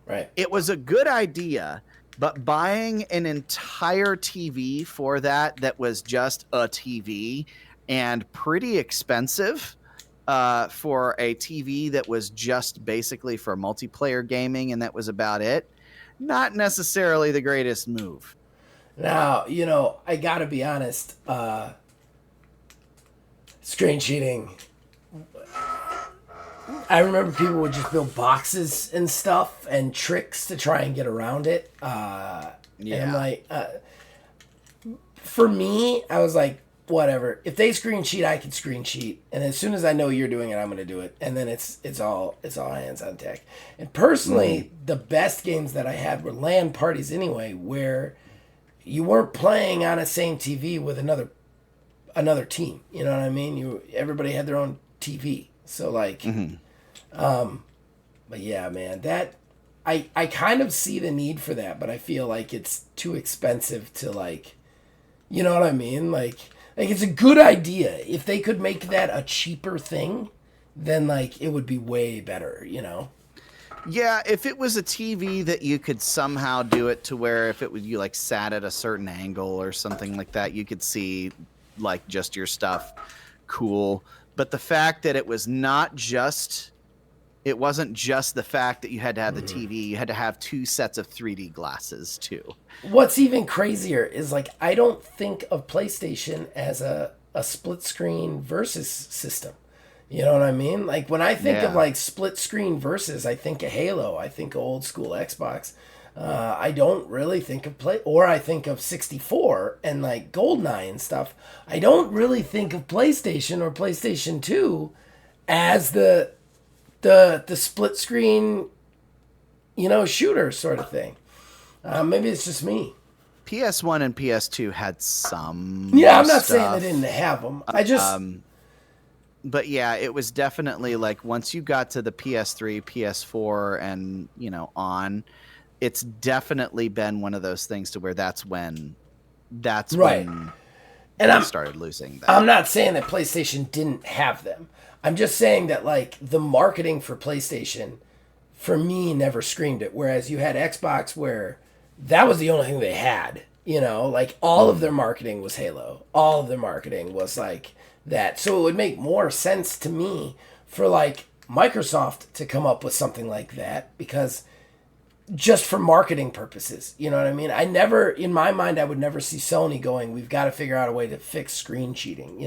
Speaker 2: Right.
Speaker 1: It was a good idea, but buying an entire TV for that was just a TV and pretty expensive for a TV that was just basically for multiplayer gaming, and that was about it. Not necessarily the greatest move.
Speaker 2: Now, I gotta be honest, screen cheating. I remember people would just build boxes and stuff and tricks to try and get around it. And I'm like, for me, I was like, whatever. If they screen cheat, I can screen cheat. And as soon as I know you're doing it, I'm going to do it. And then it's all hands on deck. And personally, the best games that I had were LAN parties anyway, where you weren't playing on a same TV with another team. You know what I mean? Everybody had their own TV. So like, but yeah, man, that I kind of see the need for that, but I feel like it's too expensive to like, you know what I mean? Like it's a good idea. If they could make that a cheaper thing, then like it would be way better, Yeah,
Speaker 1: if it was a TV that you could somehow do it to where if it was you like sat at a certain angle or something like that, you could see like just your stuff cool. But the fact that it wasn't just the fact that you had to have the TV, you had to have two sets of 3D glasses too.
Speaker 2: What's even crazier is like I don't think of PlayStation as a split screen versus system. You know what I mean? Like when I think of like split screen versus, I think of Halo, I think of old school Xbox. I don't really think of or I think of 64 and like GoldenEye and stuff. I don't really think of PlayStation or PlayStation 2 as the split screen, shooter sort of thing. Maybe it's just me.
Speaker 1: PS1 and PS2 had some.
Speaker 2: Yeah, I'm not
Speaker 1: stuff.
Speaker 2: saying they didn't have them. I just.
Speaker 1: But yeah, it was definitely like once you got to the PS3, PS4, and on, it's definitely been one of those things to where that's when
Speaker 2: and
Speaker 1: I started losing that.
Speaker 2: I'm not saying that PlayStation didn't have them. I'm just saying that like the marketing for PlayStation, for me, never screamed it. Whereas you had Xbox where that was the only thing they had. Like all of their marketing was Halo. All of their marketing was like that. So it would make more sense to me for like Microsoft to come up with something like that, because just for marketing purposes, you know what I mean? In my mind, I would never see Sony going, we've got to figure out a way to fix screen cheating,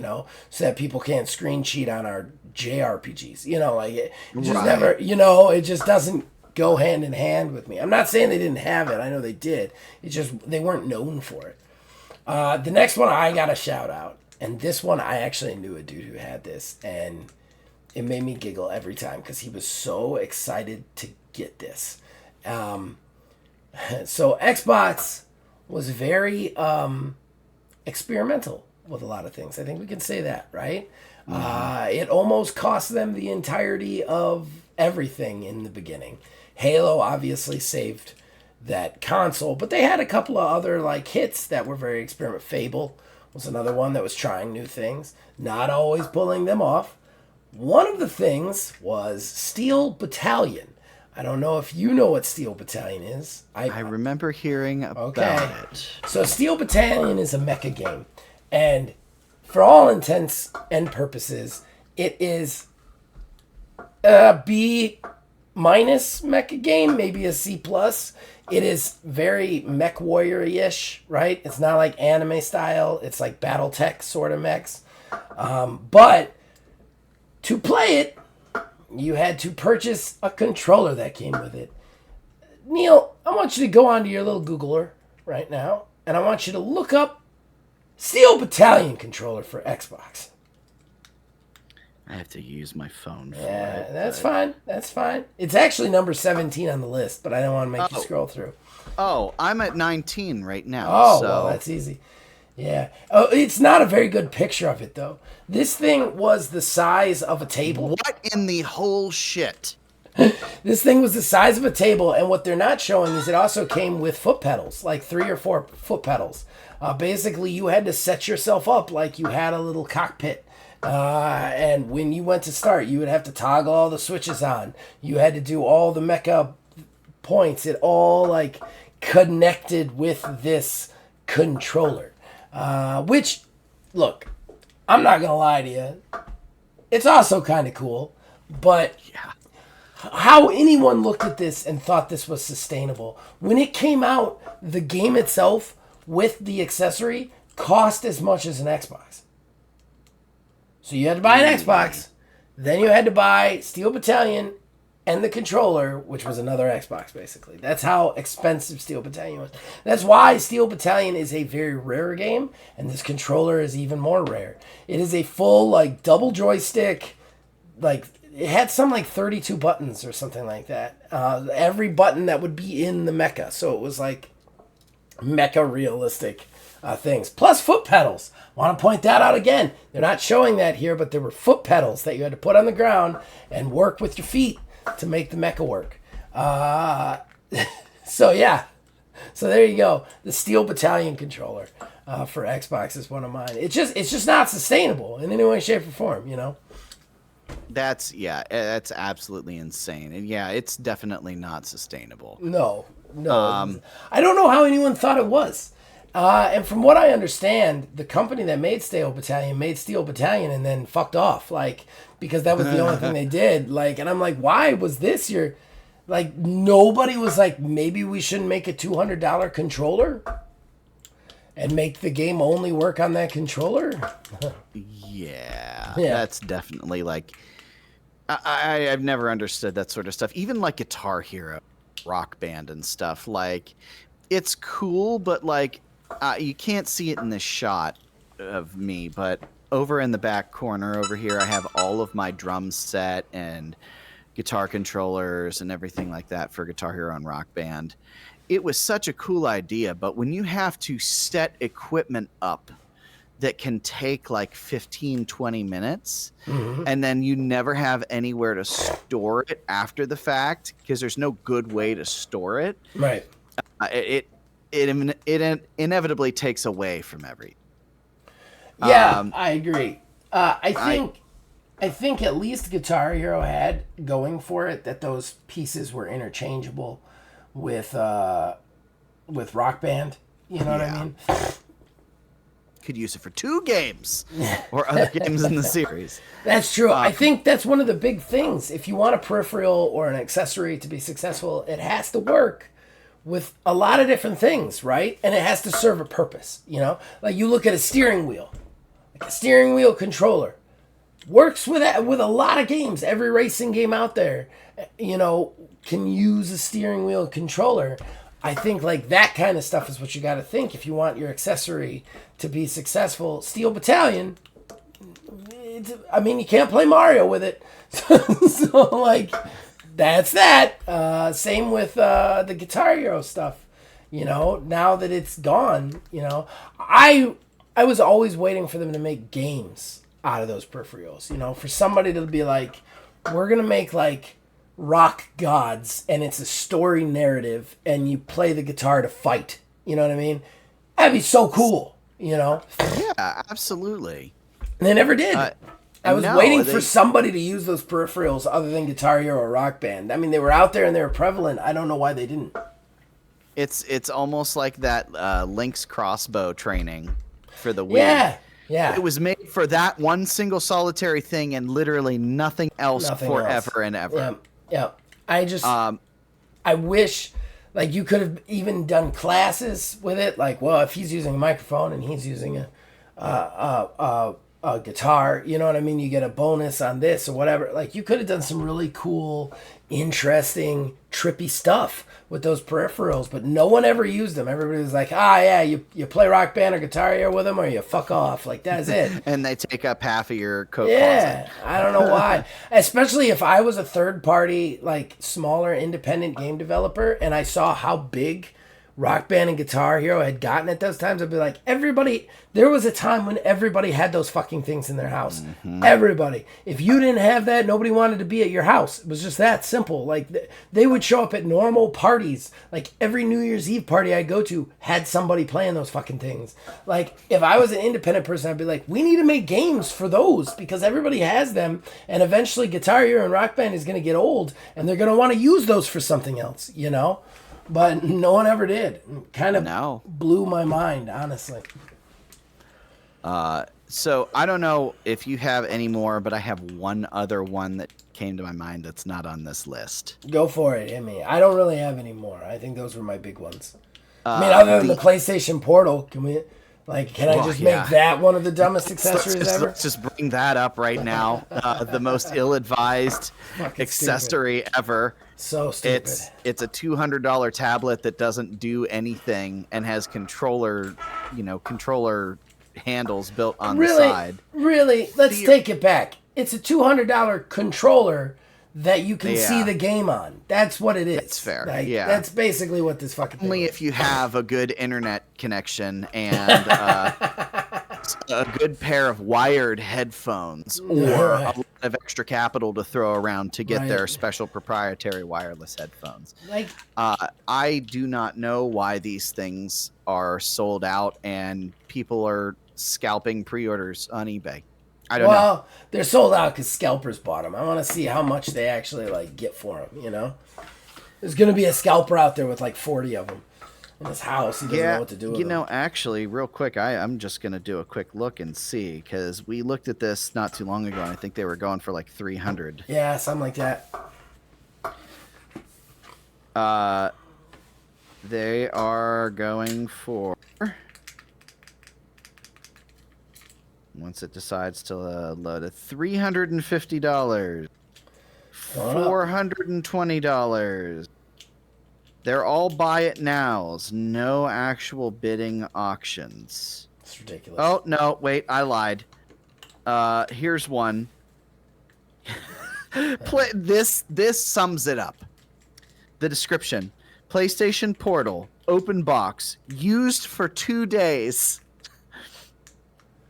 Speaker 2: so that people can't screen cheat on our JRPGs, like it just never, it just doesn't go hand in hand with me. I'm not saying they didn't have it. I know they did. It's just, they weren't known for it. The next one I got to shout out, and this one I actually knew a dude who had this, and it made me giggle every time because he was so excited to get this. So Xbox was very experimental with a lot of things. I think we can say that, right? It almost cost them the entirety of everything in the beginning. Halo obviously saved that console, but they had a couple of other like hits that were very experimental. Fable was another one that was trying new things, not always pulling them off. One of the things was Steel Battalion. I don't know if you know what Steel Battalion is.
Speaker 1: I remember hearing about it. So
Speaker 2: Steel Battalion is a mecha game. And for all intents and purposes, it is a B- mecha game, maybe a C+. It is very mech warrior-ish, right? It's not like anime style. It's like Battletech sort of mechs. But to play it, you had to purchase a controller that came with it. Neil, I want you to go onto your little Googler right now, and I want you to look up Steel Battalion controller for Xbox.
Speaker 1: I have to use my phone for
Speaker 2: it. That's fine. That's fine. It's actually number 17 on the list, but I don't want to make you scroll through.
Speaker 1: Oh, I'm at 19 right now.
Speaker 2: Oh, well, that's easy. Yeah. Oh, it's not a very good picture of it, though. This thing was the size of a table.
Speaker 1: What in the whole shit?
Speaker 2: This thing was the size of a table, and what they're not showing is it also came with foot pedals, like 3 or 4 foot pedals. Basically, you had to set yourself up like you had a little cockpit. And when you went to start, you would have to toggle all the switches on. You had to do all the mecha points. It all like connected with this controller. Which, look, I'm not going to lie to you. It's also kind of cool. But
Speaker 1: yeah,
Speaker 2: how anyone looked at this and thought this was sustainable. When it came out, the game itself with the accessory cost as much as an Xbox. So you had to buy an Xbox, then you had to buy Steel Battalion and the controller, which was another Xbox, basically. That's how expensive Steel Battalion was. That's why Steel Battalion is a very rare game, and this controller is even more rare. It is a full, like, double joystick, like, it had some, like, 32 buttons or something like that. Every button that would be in the mecha. So it was, like, mecha realistic things. Plus foot pedals. Want to point that out again. They're not showing that here, but there were foot pedals that you had to put on the ground and work with your feet to make the mecha work. So yeah. So there you go. The Steel Battalion controller for Xbox is one of mine. It's just not sustainable in any way, shape, or form,
Speaker 1: That's absolutely insane. And yeah, it's definitely not sustainable.
Speaker 2: No. I don't know how anyone thought it was. And from what I understand, the company that made Steel Battalion and then fucked off, like, because that was the only thing they did. Like, and I'm like, why was this your, like, nobody was like, maybe we shouldn't make a $200 controller and make the game only work on that controller?
Speaker 1: Yeah, that's definitely like, I've never understood that sort of stuff. Even like Guitar Hero. Rock Band and stuff. Like, it's cool, but like, you can't see it in this shot of me, but over in the back corner over here, I have all of my drums set and guitar controllers and everything like that for Guitar Hero and Rock Band. It was such a cool idea, but when you have to set equipment up that can take like 15, 20 minutes, and then you never have anywhere to store it after the fact because there's no good way to store it.
Speaker 2: Right.
Speaker 1: It inevitably takes away from every.
Speaker 2: Yeah, I agree. I think at least Guitar Hero had going for it that those pieces were interchangeable with Rock Band. You know what I mean?
Speaker 1: Could use it for 2 games or other games in the series.
Speaker 2: That's true. I think that's one of the big things. If you want a peripheral or an accessory to be successful, it has to work with a lot of different things, right? And it has to serve a purpose, you know? Like you look at a steering wheel. Like a steering wheel controller. Works with a lot of games. Every racing game out there, you know, can use a steering wheel controller. I think like that kind of stuff is what you got to think if you want your accessory to be successful. Steel Battalion, I mean, you can't play Mario with it. So like, that's that. Same with the Guitar Hero stuff. You know, now that it's gone, you know, I was always waiting for them to make games out of those peripherals. You know, for somebody to be like, we're going to make like Rock Gods and it's a story narrative and you play the guitar to fight. You know what I mean? That'd be so cool, you know?
Speaker 1: Yeah, absolutely.
Speaker 2: And they never did. I was
Speaker 1: no,
Speaker 2: waiting for somebody to use those peripherals other than Guitar Hero or Rock Band. I mean, they were out there and they were prevalent. I don't know why they didn't.
Speaker 1: It's almost like that Link's crossbow training for the Wii.
Speaker 2: Yeah. Yeah.
Speaker 1: It was made for that one single solitary thing and literally nothing else forever and ever.
Speaker 2: Yeah. Yeah. I just I wish like you could have even done classes with it. Like, well, if he's using a microphone and he's using a guitar, you know what I mean? You get a bonus on this or whatever. Like you could have done some really cool, interesting, trippy stuff with those peripherals, but no one ever used them. Everybody was like, yeah, you play Rock Band or Guitar Hero with them or you fuck off. Like, that's it.
Speaker 1: And they take up half of your coat
Speaker 2: Yeah,
Speaker 1: closet.
Speaker 2: I don't know why. Especially if I was a third-party, like, smaller independent game developer and I saw how big Rock Band and Guitar Hero had gotten at those times, I'd be like, there was a time when everybody had those fucking things in their house. Mm-hmm. Everybody. If you didn't have that, nobody wanted to be at your house. It was just that simple. Like, they would show up at normal parties. Like, every New Year's Eve party I go to had somebody playing those fucking things. Like, if I was an independent person, I'd be like, we need to make games for those because everybody has them. And eventually Guitar Hero and Rock Band is going to get old and they're going to want to use those for something else, you know? But no one ever did. Kind of blew my mind, honestly.
Speaker 1: So I don't know if you have any more, but I have one other one that came to my mind that's not on this list.
Speaker 2: Go for it, hit me. I don't really have any more. I think those were my big ones. I mean, other than the PlayStation Portal, can I just make that one of the dumbest accessories ever?
Speaker 1: Let's just bring that up right now. The most ill-advised accessory ever.
Speaker 2: So stupid.
Speaker 1: It's a $200 tablet that doesn't do anything and has controller handles built on the side.
Speaker 2: Really? Let's take it back. It's a $200 controller that you can see the game on. That's what it is.
Speaker 1: That's fair.
Speaker 2: Like, that's basically what this fucking thing
Speaker 1: Only
Speaker 2: is.
Speaker 1: if you have a good internet connection and a good pair of wired headphones or a lot of extra capital to throw around to get their special proprietary wireless headphones.
Speaker 2: Like,
Speaker 1: I do not know why these things are sold out and people are scalping pre-orders on eBay. I don't know.
Speaker 2: Well, they're sold out because scalpers bought them. I want to see how much they actually get for them. You know, there's gonna be a scalper out there with like 40 of them in his house. He doesn't know what to do with them.
Speaker 1: Actually, real quick, I'm just gonna do a quick look and see because we looked at this not too long ago and I think they were going for like 300.
Speaker 2: Yeah, something like that.
Speaker 1: They are going for. Once it decides to load it, $350, $420, They're all buy it nows. No actual bidding auctions.
Speaker 2: It's ridiculous.
Speaker 1: Oh, no. Wait, I lied. Here's one. This sums it up. The description. PlayStation Portal. Open box. Used for 2 days.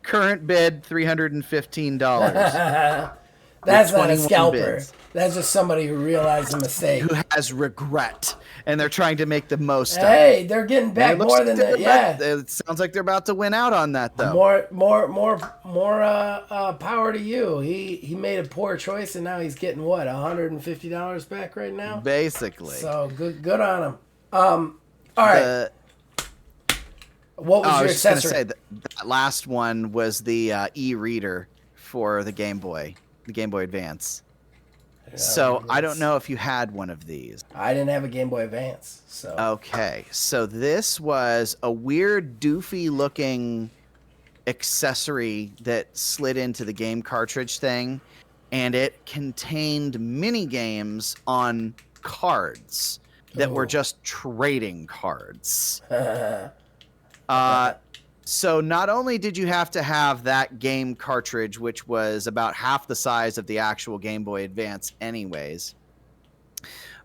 Speaker 1: Current bid $315.
Speaker 2: That's not a
Speaker 1: 21
Speaker 2: scalper.
Speaker 1: bids.
Speaker 2: That's just somebody who realized a mistake.
Speaker 1: Who has regret, and they're trying to make the most of it.
Speaker 2: Hey, they're getting
Speaker 1: And
Speaker 2: back
Speaker 1: it looks
Speaker 2: more
Speaker 1: like
Speaker 2: than
Speaker 1: they're
Speaker 2: that. Yeah.
Speaker 1: about- It sounds like they're about to win out on that, though.
Speaker 2: More power to you. He made a poor choice, and now he's getting what, $150 back right now.
Speaker 1: Basically.
Speaker 2: So good on him. All right. What was
Speaker 1: I
Speaker 2: your
Speaker 1: was just going to
Speaker 2: accessory?
Speaker 1: say that last one was the e-reader for the Game Boy Advance. So I don't know if you had one of these.
Speaker 2: I didn't have a Game Boy Advance, so
Speaker 1: Okay, so this was a weird, doofy-looking accessory that slid into the game cartridge thing, and it contained mini games on cards that were
Speaker 2: Oh.
Speaker 1: just trading cards. So not only did you have to have that game cartridge, which was about half the size of the actual Game Boy Advance anyways,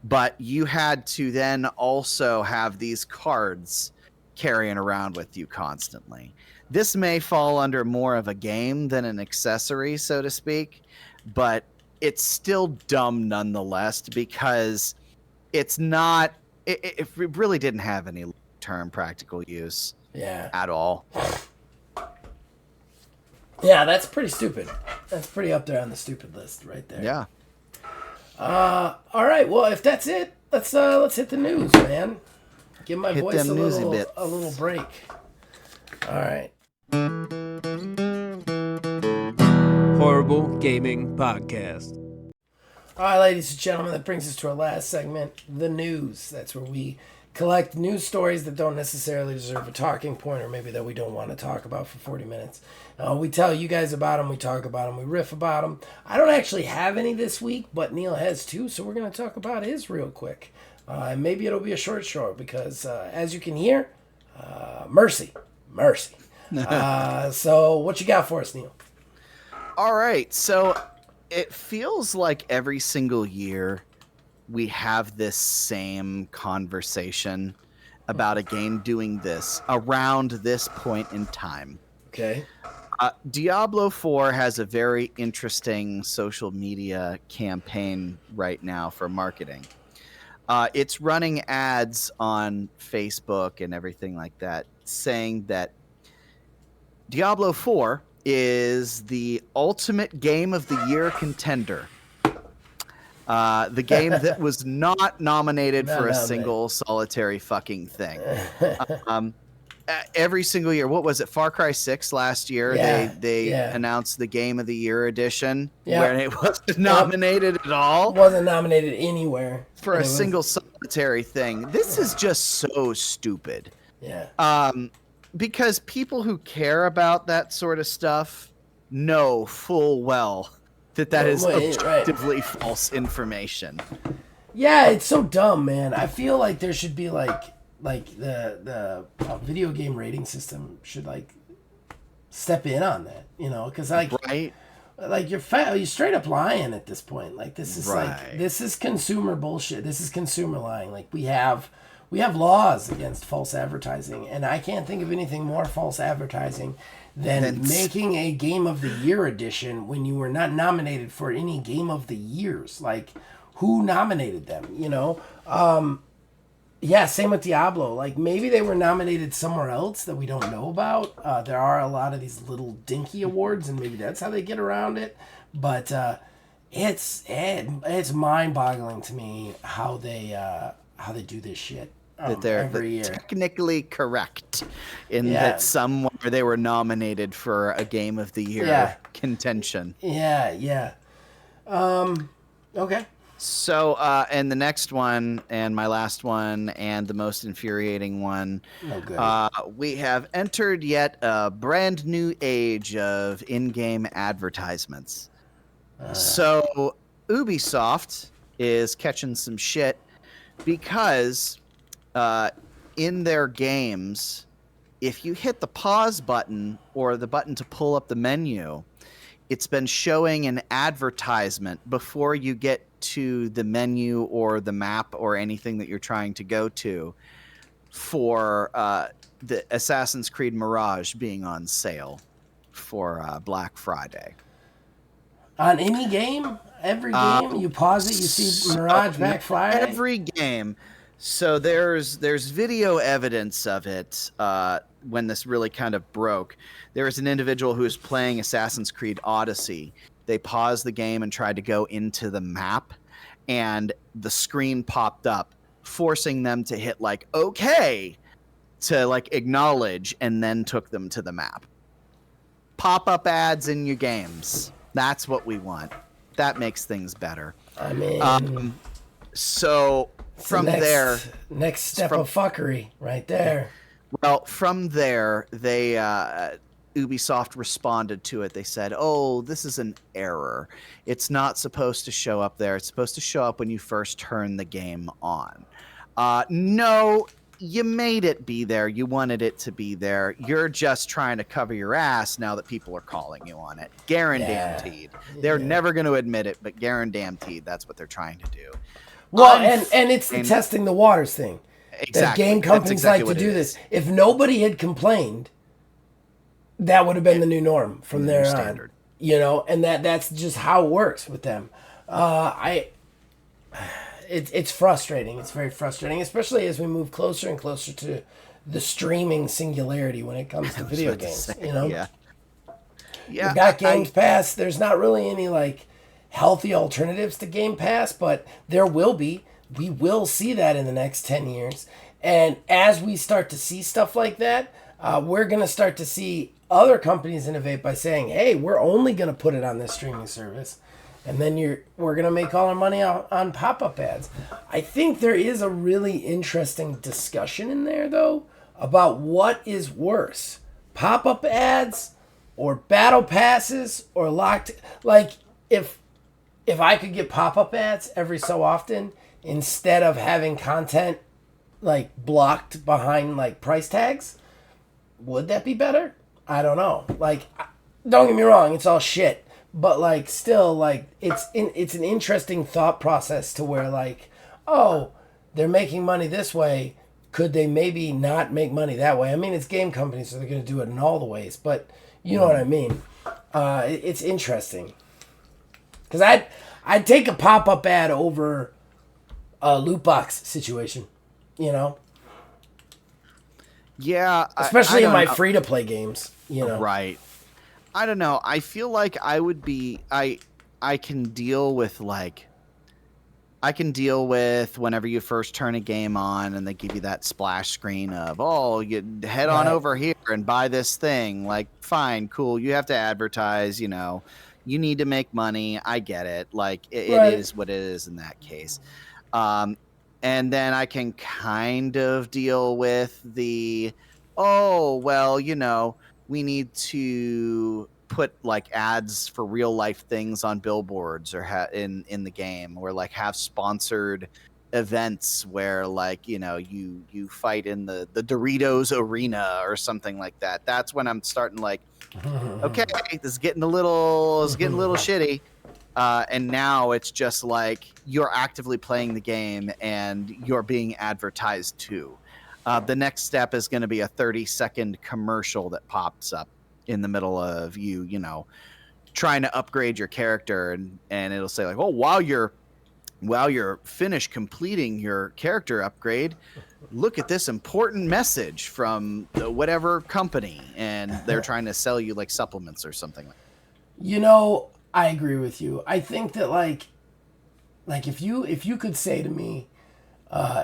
Speaker 1: but you had to then also have these cards carrying around with you constantly. This may fall under more of a game than an accessory, so to speak, but it's still dumb nonetheless because it's not, it really didn't have any long-term practical use
Speaker 2: yeah.
Speaker 1: at all.
Speaker 2: Yeah, that's pretty stupid. That's pretty up there on the stupid list right there.
Speaker 1: Yeah.
Speaker 2: All right. Well, if that's it, let's hit the news, man. Give my
Speaker 1: Hit
Speaker 2: voice
Speaker 1: them newsy bits.
Speaker 2: a little break. All right.
Speaker 3: Horrible Gaming Podcast.
Speaker 2: All right, ladies and gentlemen, that brings us to our last segment, the news. That's where we collect news stories that don't necessarily deserve a talking point, or maybe that we don't want to talk about for 40 minutes. We tell you guys about them, we talk about them, we riff about them. I don't actually have any this week, but Neil has two, so we're going to talk about his real quick. And maybe it'll be a short because, as you can hear, mercy. So what you got for us, Neil?
Speaker 1: All right. So it feels like every single year we have this same conversation about a game doing this around this point in time.
Speaker 2: Okay.
Speaker 1: Diablo 4 has a very interesting social media campaign right now for marketing. It's running ads on Facebook and everything like that, saying that Diablo 4 is the ultimate game of the year contender. The game that was not nominated for a single solitary fucking thing. Every single year, what was it? Far Cry 6 last year. They announced the Game of the Year edition, where it wasn't nominated at all.
Speaker 2: Wasn't nominated anywhere
Speaker 1: for a single solitary thing. This is just so stupid.
Speaker 2: Yeah.
Speaker 1: Because people who care about that sort of stuff know full well that is objectively false information.
Speaker 2: Yeah, it's so dumb, man. I feel like there should be like the video game rating system should step in on that, because
Speaker 1: right.
Speaker 2: You're straight up lying at this point. Like this is this is consumer bullshit. This is consumer lying. Like we have laws against false advertising, and I can't think of anything more false advertising than making a Game of the Year edition when you were not nominated for any Game of the Years. Like, who nominated them? Yeah, same with Diablo. Like, maybe they were nominated somewhere else that we don't know about. There are a lot of these little dinky awards, and maybe that's how they get around it. But it's mind-boggling to me how they do this shit.
Speaker 1: That they're
Speaker 2: every year.
Speaker 1: Technically correct in that somewhere they were nominated for a Game of the Year contention.
Speaker 2: Yeah. Okay.
Speaker 1: So, and the next one, and my last one, and the most infuriating one, we have entered yet a brand new age of in-game advertisements. So, Ubisoft is catching some shit because in their games, if you hit the pause button or the button to pull up the menu, it's been showing an advertisement before you get to the menu or the map or anything that you're trying to go to for the Assassin's Creed Mirage being on sale for Black Friday.
Speaker 2: On any game? Every game? You pause it, you see Mirage Black Friday?
Speaker 1: Every game. So there's video evidence of it when this really kind of broke. There was an individual who was playing Assassin's Creed Odyssey. They paused the game and tried to go into the map, and the screen popped up, forcing them to hit like OK to like acknowledge, and then took them to the map. Pop-up ads in your games. That's what we want. That makes things better.
Speaker 2: I mean,
Speaker 1: so from there,
Speaker 2: next step of fuckery right there.
Speaker 1: Well, from there, they Ubisoft responded to it. They said, "Oh, this is an error. It's not supposed to show up there. It's supposed to show up when you first turn the game on." No, you made it be there. You wanted it to be there. You're just trying to cover your ass now that people are calling you on it. Guaranteed. They're never going to admit it, but guaranteed that's what they're trying to do.
Speaker 2: Well, and it's the testing the waters thing.
Speaker 1: Exactly.
Speaker 2: That game companies like to do this. If nobody had complained, that would have been the new norm from there on. You know, and that's just how it works with them. It's frustrating. It's very frustrating, especially as we move closer and closer to the streaming singularity when it comes to video games. You know,
Speaker 1: yeah.
Speaker 2: You got Games Pass. There's not really any like healthy alternatives to Game Pass, but there will be. We will see that in the next 10 years. And as we start to see stuff like that, we're going to start to see other companies innovate by saying, hey, we're only going to put it on this streaming service. And then we're going to make all our money on pop-up ads. I think there is a really interesting discussion in there, though, about what is worse, pop-up ads or battle passes or locked. Like, if I could get pop-up ads every so often instead of having content like blocked behind like price tags, would that be better? I don't know. Like, don't get me wrong, it's all shit. But like, still, like, it's an interesting thought process to where like, oh, they're making money this way. Could they maybe not make money that way? I mean, it's game companies, so they're going to do it in all the ways. But you know what I mean. It's interesting because I'd take a pop-up ad over a loot box situation. You know.
Speaker 1: Yeah,
Speaker 2: especially in my free-to-play games. You know,
Speaker 1: right. I don't know. I feel like I would be I can deal with whenever you first turn a game on and they give you that splash screen of, oh, you head on over here and buy this thing. Like, fine, cool. You have to advertise, you know, you need to make money. I get it. Like, it is what it is in that case. And then I can kind of deal with the, oh, well, you know, we need to put like ads for real life things on billboards or in the game, or like have sponsored events where like, you know, you fight in the Doritos arena or something like that. That's when I'm starting like, okay, this is getting a little shitty. And now it's just like you're actively playing the game and you're being advertised to. The next step is going to be a 30-second commercial that pops up in the middle of you know, trying to upgrade your character, and it'll say like, oh, while you're finished completing your character upgrade, look at this important message from whatever company, and they're trying to sell you like supplements or something like that.
Speaker 2: You know, I agree with you. I think that like if you could say to me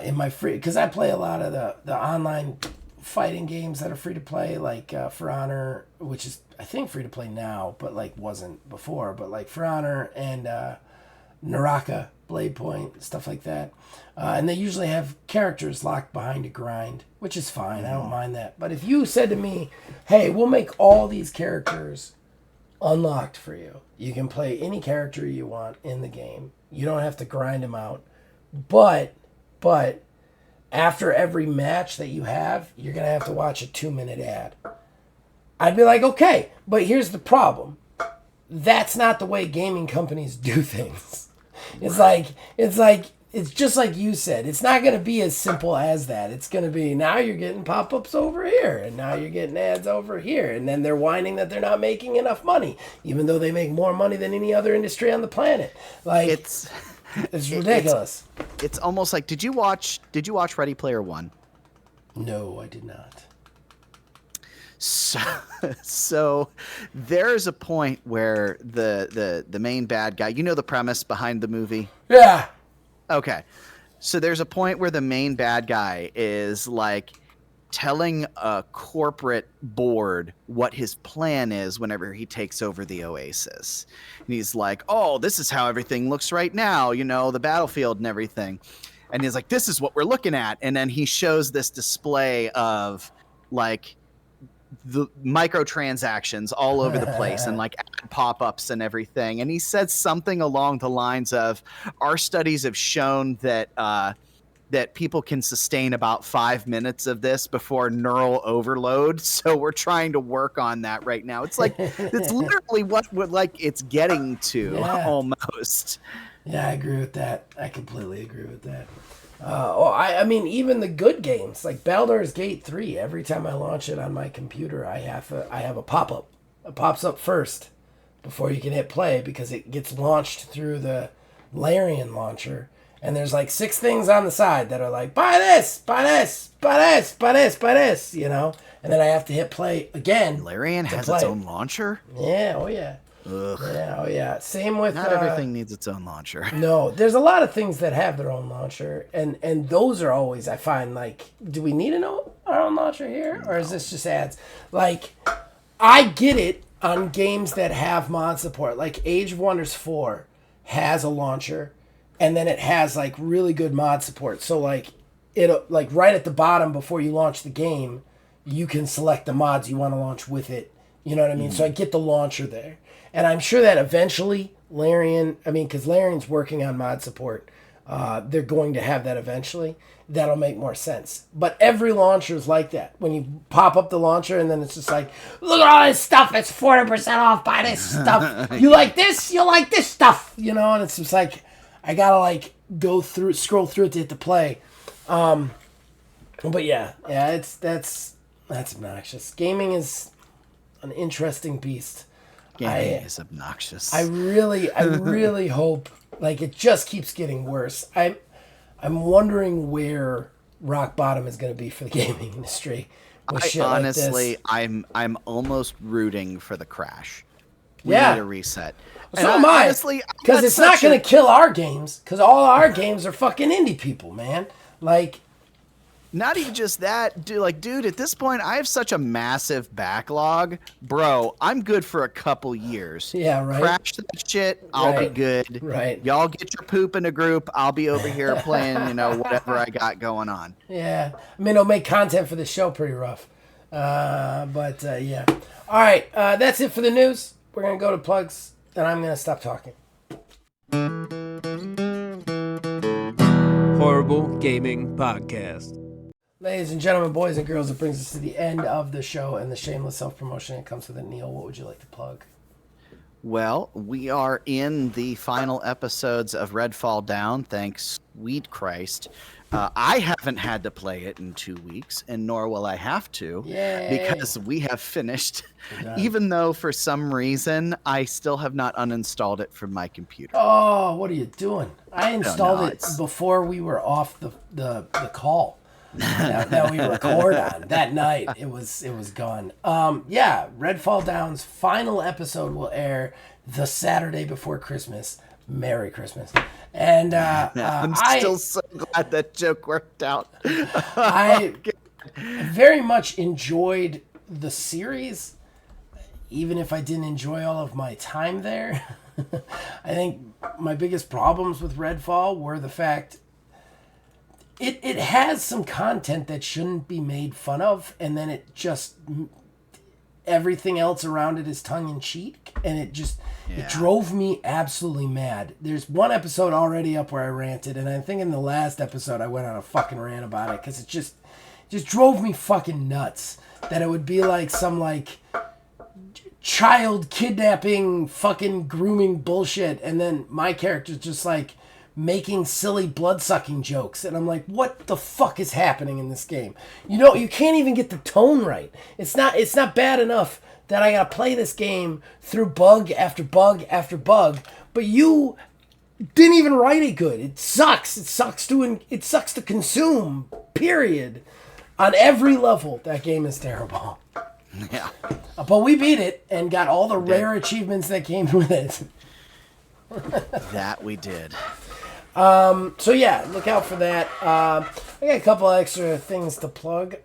Speaker 2: in my free, because I play a lot of the online fighting games that are free to play, like For Honor, which is I think free to play now, but like wasn't before, but like For Honor and Naraka, Blade Point, stuff like that. And they usually have characters locked behind a grind, which is fine. I don't mind that. But if you said to me, hey, we'll make all these characters unlocked for you. You can play any character you want in the game. You don't have to grind them out. But after every match that you have, you're going to have to watch a 2-minute ad. I'd be like, okay, but here's the problem. That's not the way gaming companies do things. It's just like you said. It's not going to be as simple as that. It's going to be, now you're getting pop-ups over here, and now you're getting ads over here, and then they're whining that they're not making enough money, even though they make more money than any other industry on the planet. Like, it's ridiculous.
Speaker 1: It's almost like, did you watch Ready Player One?
Speaker 2: No, I did not.
Speaker 1: So there's a point where the main bad guy, you know the premise behind the movie?
Speaker 2: Yeah.
Speaker 1: Okay. So there's a point where the main bad guy is like telling a corporate board what his plan is whenever he takes over the Oasis. And he's like, "Oh, this is how everything looks right now, you know, the battlefield and everything." And he's like, "This is what we're looking at." And then he shows this display of like the microtransactions all over the place and like ad pop-ups and everything. And he said something along the lines of, our studies have shown that that people can sustain about 5 minutes of this before neural overload. So we're trying to work on that right now. It's like, it's literally what like it's getting to almost.
Speaker 2: Yeah, I agree with that. I completely agree with that. I mean, even the good games like Baldur's Gate 3. Every time I launch it on my computer, I have a pop-up. It pops up first before you can hit play because it gets launched through the Larian launcher. And there's like 6 things on the side that are like, buy this, buy this, buy this, buy this, buy this, you know. And then I have to hit play again.
Speaker 1: Larian has its own launcher?
Speaker 2: Yeah, oh yeah.
Speaker 1: Ugh.
Speaker 2: Yeah, oh yeah. Same with
Speaker 1: not everything needs its own launcher.
Speaker 2: No, there's a lot of things that have their own launcher, and those are always, I find, like, do we need our own launcher here, or is this just ads? Like, I get it on games that have mod support, like Age of Wonders 4 has a launcher, and then it has like really good mod support. So like it like right at the bottom before you launch the game, you can select the mods you want to launch with it. You know what I mean? So I get the launcher there. And I'm sure that eventually Larian, because Larian's working on mod support, they're going to have that eventually. That'll make more sense. But every launcher is like that. When you pop up the launcher and then it's just like, look at all this stuff. It's 40% off. Buy this stuff. You like this? You'll like this stuff. You know, and it's just like, I got to like scroll through it to hit the play. But yeah, that's obnoxious. Gaming is an interesting beast.
Speaker 1: Gaming is obnoxious.
Speaker 2: I really hope, like, it just keeps getting worse. I'm wondering where rock bottom is going to be for the gaming industry.
Speaker 1: Honestly, I'm almost rooting for the crash. We
Speaker 2: need
Speaker 1: a reset.
Speaker 2: So am I. Because it's not going to kill our games. Because all our games are fucking indie people, man. Like,
Speaker 1: not even just that, dude, at this point, I have such a massive backlog. Bro, I'm good for a couple years.
Speaker 2: Yeah, right.
Speaker 1: Crash that shit, I'll be good.
Speaker 2: Right.
Speaker 1: Y'all get your poop in a group. I'll be over here playing, whatever I got going on.
Speaker 2: Yeah. I mean, it'll make content for the show pretty rough. But yeah. All right. That's it for the news. We're going to go to plugs, and I'm going to stop talking.
Speaker 3: Horrible Gaming Podcast.
Speaker 2: Ladies and gentlemen, boys and girls, it brings us to the end of the show and the shameless self-promotion that comes with it. Neil, what would you like to plug?
Speaker 1: Well, we are in the final episodes of Redfall Down, thanks sweet Christ. I haven't had to play it in 2 weeks, and nor will I have to.
Speaker 2: Yay.
Speaker 1: Because we have finished, even though for some reason I still have not uninstalled it from my computer.
Speaker 2: Oh, what are you doing? I installed it before we were off the call. that we record on that night. It was gone. Yeah, Redfall Down's final episode will air the Saturday before Christmas. Merry Christmas. And
Speaker 1: I'm still so glad that joke worked out.
Speaker 2: I very much enjoyed the series, even if I didn't enjoy all of my time there. I think my biggest problems with Redfall were the fact it has some content that shouldn't be made fun of, and then it just everything else around it is tongue in cheek, and it drove me absolutely mad. There's one episode already up where I ranted, and I think in the last episode I went on a fucking rant about it because it just drove me fucking nuts that it would be like some like child kidnapping fucking grooming bullshit, and then my character's just like making silly blood-sucking jokes, and I'm like, what the fuck is happening in this game? You can't even get the tone right. It's not bad enough that I gotta play this game through bug after bug after bug, but you didn't even write it good. It sucks. It sucks to consume, period. On every level, that game is terrible.
Speaker 1: Yeah.
Speaker 2: But we beat it and got all the rare achievements that came with it.
Speaker 1: That we did.
Speaker 2: So yeah, look out for that. I got a couple extra things to plug.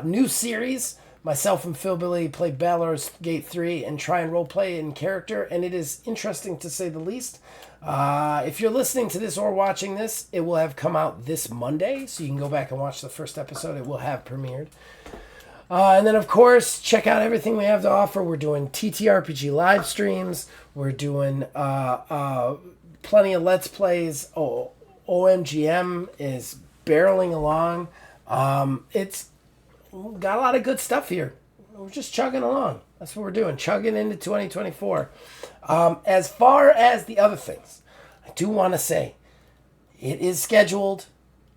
Speaker 2: New series. Myself and Phil Billy play Baldur's Gate 3 and try and roleplay in character, and it is interesting to say the least. If you're listening to this or watching this, it will have come out this Monday, so you can go back and watch the first episode. It will have premiered. And then, of course, check out everything we have to offer. We're doing TTRPG live streams. We're doing plenty of Let's Plays. OMGM is barreling along. It's got a lot of good stuff here. We're just chugging along. That's what we're doing, chugging into 2024. As far as the other things, I do want to say it is scheduled.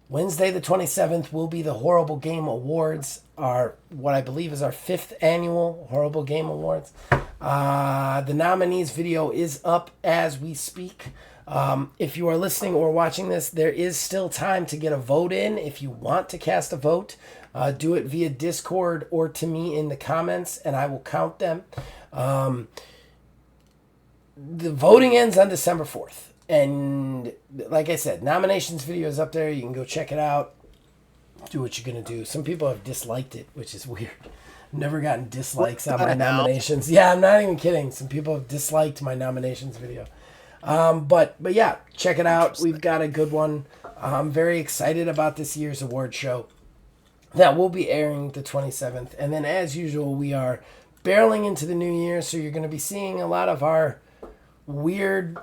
Speaker 2: Wednesday the 27th will be the Horrible Game Awards, what I believe is our 5th annual Horrible Game Awards. The nominees video is up as we speak. If you are listening or watching this, there is still time to get a vote in. If you want to cast a vote, do it via Discord or to me in the comments, and I will count them. The voting ends on December 4th. And like I said, nominations video is up there. You can go check it out. Do what you're going to do. Some people have disliked it, which is weird. Never gotten dislikes on my nominations. Yeah, I'm not even kidding. Some people have disliked my nominations video. But yeah, check it out. We've got a good one. I'm very excited about this year's award show. That will be airing the 27th. And then as usual, we are barreling into the new year. So you're going to be seeing a lot of our weird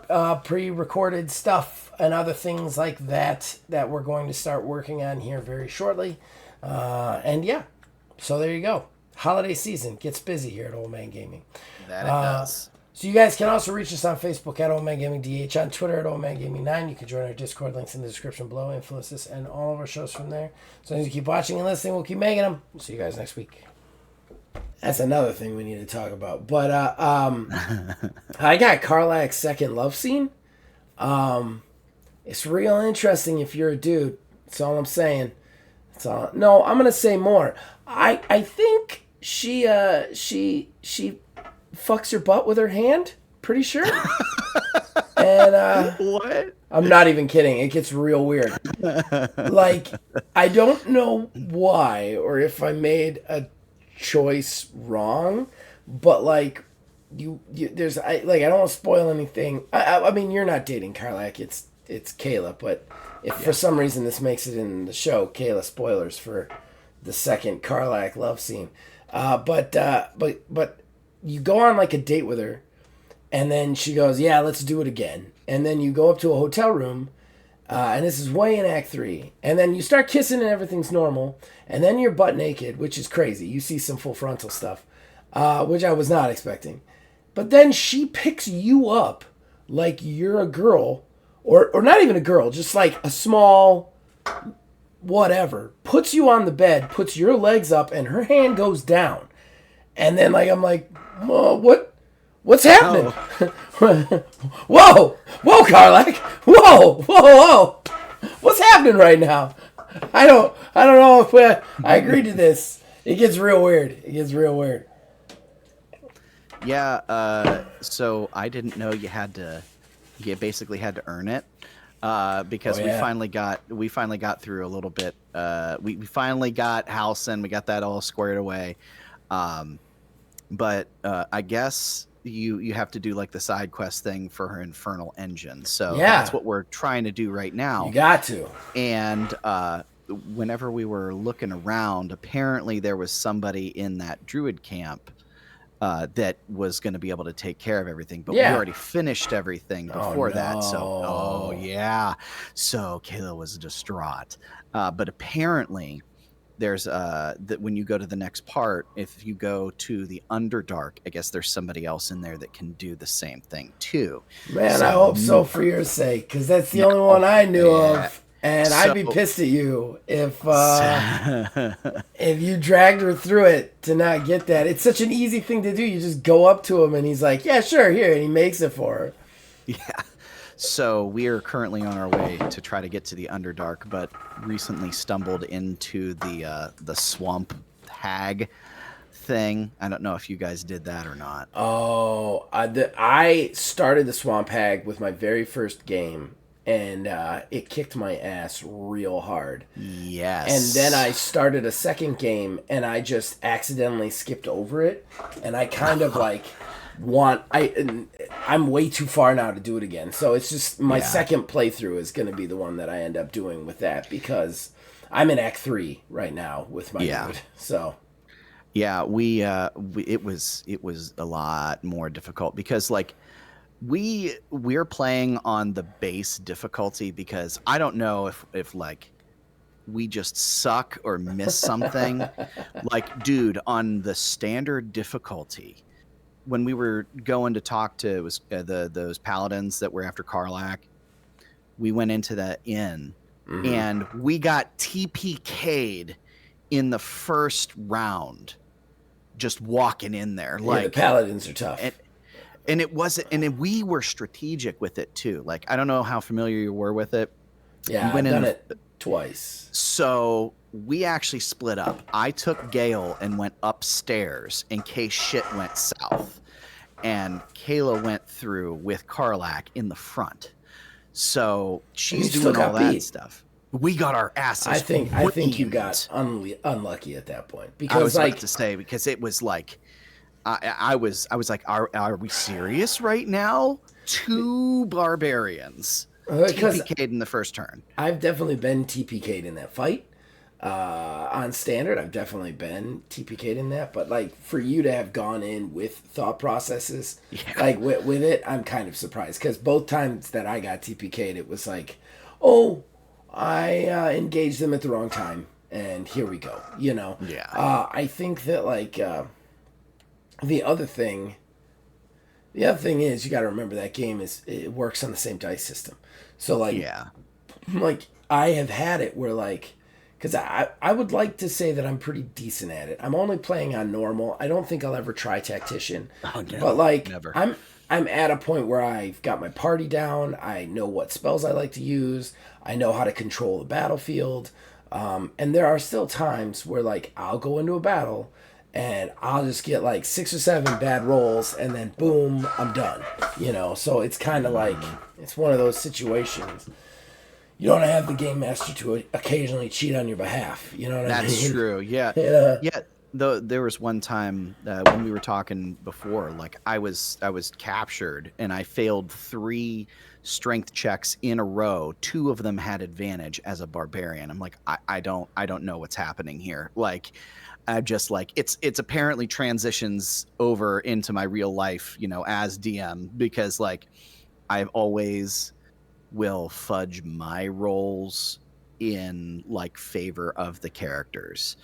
Speaker 2: pre-recorded stuff and other things like that we're going to start working on here very shortly. And yeah, so there you go. Holiday season gets busy here at Old Man Gaming.
Speaker 1: That it does.
Speaker 2: So you guys can also reach us on Facebook at Old Man Gaming DH, on Twitter at Old Man Gaming 9. You can join our Discord, links in the description below, influence us and all of our shows from there. So as you keep watching and listening, we'll keep making them. We'll see you guys next week. That's another thing we need to talk about. But I got Karlach's second love scene. It's real interesting if you're a dude. That's all I'm saying. That's all. No, I'm gonna say more. I think she fucks her butt with her hand. Pretty sure. And
Speaker 1: What?
Speaker 2: I'm not even kidding. It gets real weird. Like, I don't know why or if I made a choice wrong, but like you there's I don't want to spoil anything. I mean, you're not dating Karlach, it's Kayla, but if for some reason this makes it in the show, Kayla, spoilers for the second Karlach love scene. But you go on like a date with her, and then she goes, yeah, let's do it again. And then you go up to a hotel room, and this is way in Act 3. And then you start kissing and everything's normal. And then you're butt naked, which is crazy. You see some full frontal stuff, which I was not expecting. But then she picks you up like you're a girl, or not even a girl, just like a small whatever, puts you on the bed, puts your legs up, and her hand goes down. And then I'm like, what's happening? Whoa, Karlach, whoa, what's happening right now? I don't know if I agree to this. It gets real weird.
Speaker 1: Yeah. So I didn't know you basically had to earn it. Because we finally got through a little bit. We finally got Halcyon. We got that all squared away. But I guess you have to do like the side quest thing for her infernal engine. So that's what we're trying to do right now.
Speaker 2: You got to.
Speaker 1: And whenever we were looking around, apparently there was somebody in that druid camp that was going to be able to take care of everything, but
Speaker 2: Yeah.
Speaker 1: we already finished everything before that. So,
Speaker 2: no.
Speaker 1: yeah. So Kayla was distraught. But apparently, there's that when you go to the next part, if you go to the Underdark, I guess there's somebody else in there that can do the same thing too.
Speaker 2: Man,
Speaker 1: So,
Speaker 2: I hope so for your sake, because that's the
Speaker 1: No,
Speaker 2: only one I knew
Speaker 1: yeah.
Speaker 2: of. And I'd be
Speaker 1: So-
Speaker 2: pissed at you if you dragged her through it to not get that. It's such an easy thing to do. You just go up to him and he's like, "Yeah, sure, here," and he makes it for her.
Speaker 1: Yeah. So we are currently on our way to try to get to the Underdark, but recently stumbled into the swamp hag thing. I don't know if you guys did that or not.
Speaker 2: Oh, I started the Swamp Hag with my very first game, and it kicked my ass real hard.
Speaker 1: Yes.
Speaker 2: And then I started a second game, and I just accidentally skipped over it, and I kind of like I'm way too far now to do it again. So it's just my second playthrough is going to be the one that I end up doing with that, because I'm in Act 3 right now with my dude. So
Speaker 1: yeah, it was a lot more difficult because like we're playing on the base difficulty because I don't know if like we just suck or miss something. Like, dude, on the standard difficulty, when we were going to talk to those paladins that were after Karlach, we went into that inn and we got TPK'd in the first round, just walking in there.
Speaker 2: yeah,
Speaker 1: Like
Speaker 2: the paladins are tough.
Speaker 1: and it wasn't, and we were strategic with it too. Like, I don't know how familiar you were with it.
Speaker 2: Yeah,
Speaker 1: went
Speaker 2: I've
Speaker 1: in
Speaker 2: done
Speaker 1: the-
Speaker 2: it twice.
Speaker 1: So we actually split up. I took Gale and went upstairs in case shit went south. And Kayla went through with Karlach in the front. So she's
Speaker 2: you still
Speaker 1: doing all
Speaker 2: got
Speaker 1: that
Speaker 2: beat.
Speaker 1: stuff. We got our asses.
Speaker 2: I think you
Speaker 1: reamed.
Speaker 2: got unlucky at that point,
Speaker 1: I
Speaker 2: because
Speaker 1: was
Speaker 2: like
Speaker 1: about to say, because it was like I was like, are we serious right now? 2 barbarians
Speaker 2: because
Speaker 1: TPK'd in the first turn.
Speaker 2: I've definitely been TPK'd in that fight. On standard, I've definitely been TPK'd in that, but like for you to have gone in with thought processes, like with it, I'm kind of surprised, because both times that I got TPK'd, it was like, oh, I engaged them at the wrong time, and here we go. You know, I think that like the other thing is you got to remember that game it works on the same dice system, so like like I have had it where like. Because I would like to say that I'm pretty decent at it. I'm only playing on normal. I don't think I'll ever try tactician.
Speaker 1: Oh, no,
Speaker 2: but like
Speaker 1: never.
Speaker 2: I'm at a point where I've got my party down. I know what spells I like to use. I know how to control the battlefield. And there are still times where like I'll go into a battle and I'll just get like 6 or 7 bad rolls, and then boom, I'm done. You know, so it's kind of like it's one of those situations. You don't have the game master to occasionally cheat on your behalf. You know what I mean?
Speaker 1: That's true. Yeah.
Speaker 2: Yeah.
Speaker 1: Yeah. Though there was one time when we were talking before, like I was captured and I failed 3 strength checks in a row. 2 of them had advantage as a barbarian. I'm like, I don't know what's happening here. Like, I'm just like, it's apparently transitions over into my real life, you know, as DM, because like I've always will fudge my rolls in like favor of the characters.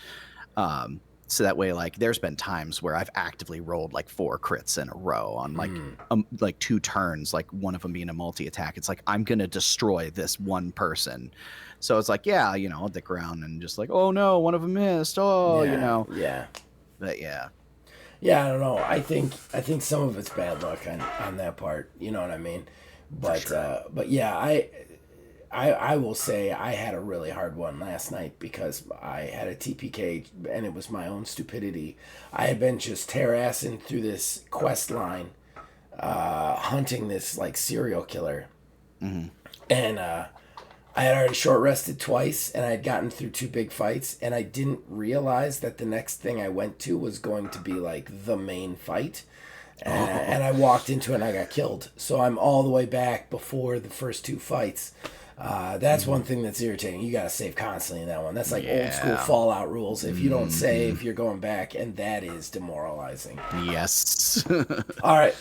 Speaker 1: So that way, like, there's been times where I've actively rolled like 4 crits in a row on like 2 turns, like one of them being a multi-attack. It's like, I'm gonna destroy this one person. So it's like, yeah, you know, I'll dick around and just like, oh no, one of them missed. Oh,
Speaker 2: Yeah,
Speaker 1: you know.
Speaker 2: Yeah.
Speaker 1: But yeah.
Speaker 2: Yeah, I don't know. I think some of it's bad luck on that part. You know what I mean? But
Speaker 1: sure.
Speaker 2: but yeah, I will say I had a really hard one last night because I had a TPK and it was my own stupidity. I had been just tear-assing through this quest line, hunting this like serial killer, and I had already short rested twice, and I had gotten through 2 big fights, and I didn't realize that the next thing I went to was going to be like the main fight. And I walked into it and I got killed. So I'm all the way back before the first 2 fights. That's one thing that's irritating. You gotta save constantly in that one. That's like old school
Speaker 1: Yeah.
Speaker 2: Fallout rules. If you don't save, you're going back, and that is demoralizing.
Speaker 1: Yes.
Speaker 2: All right,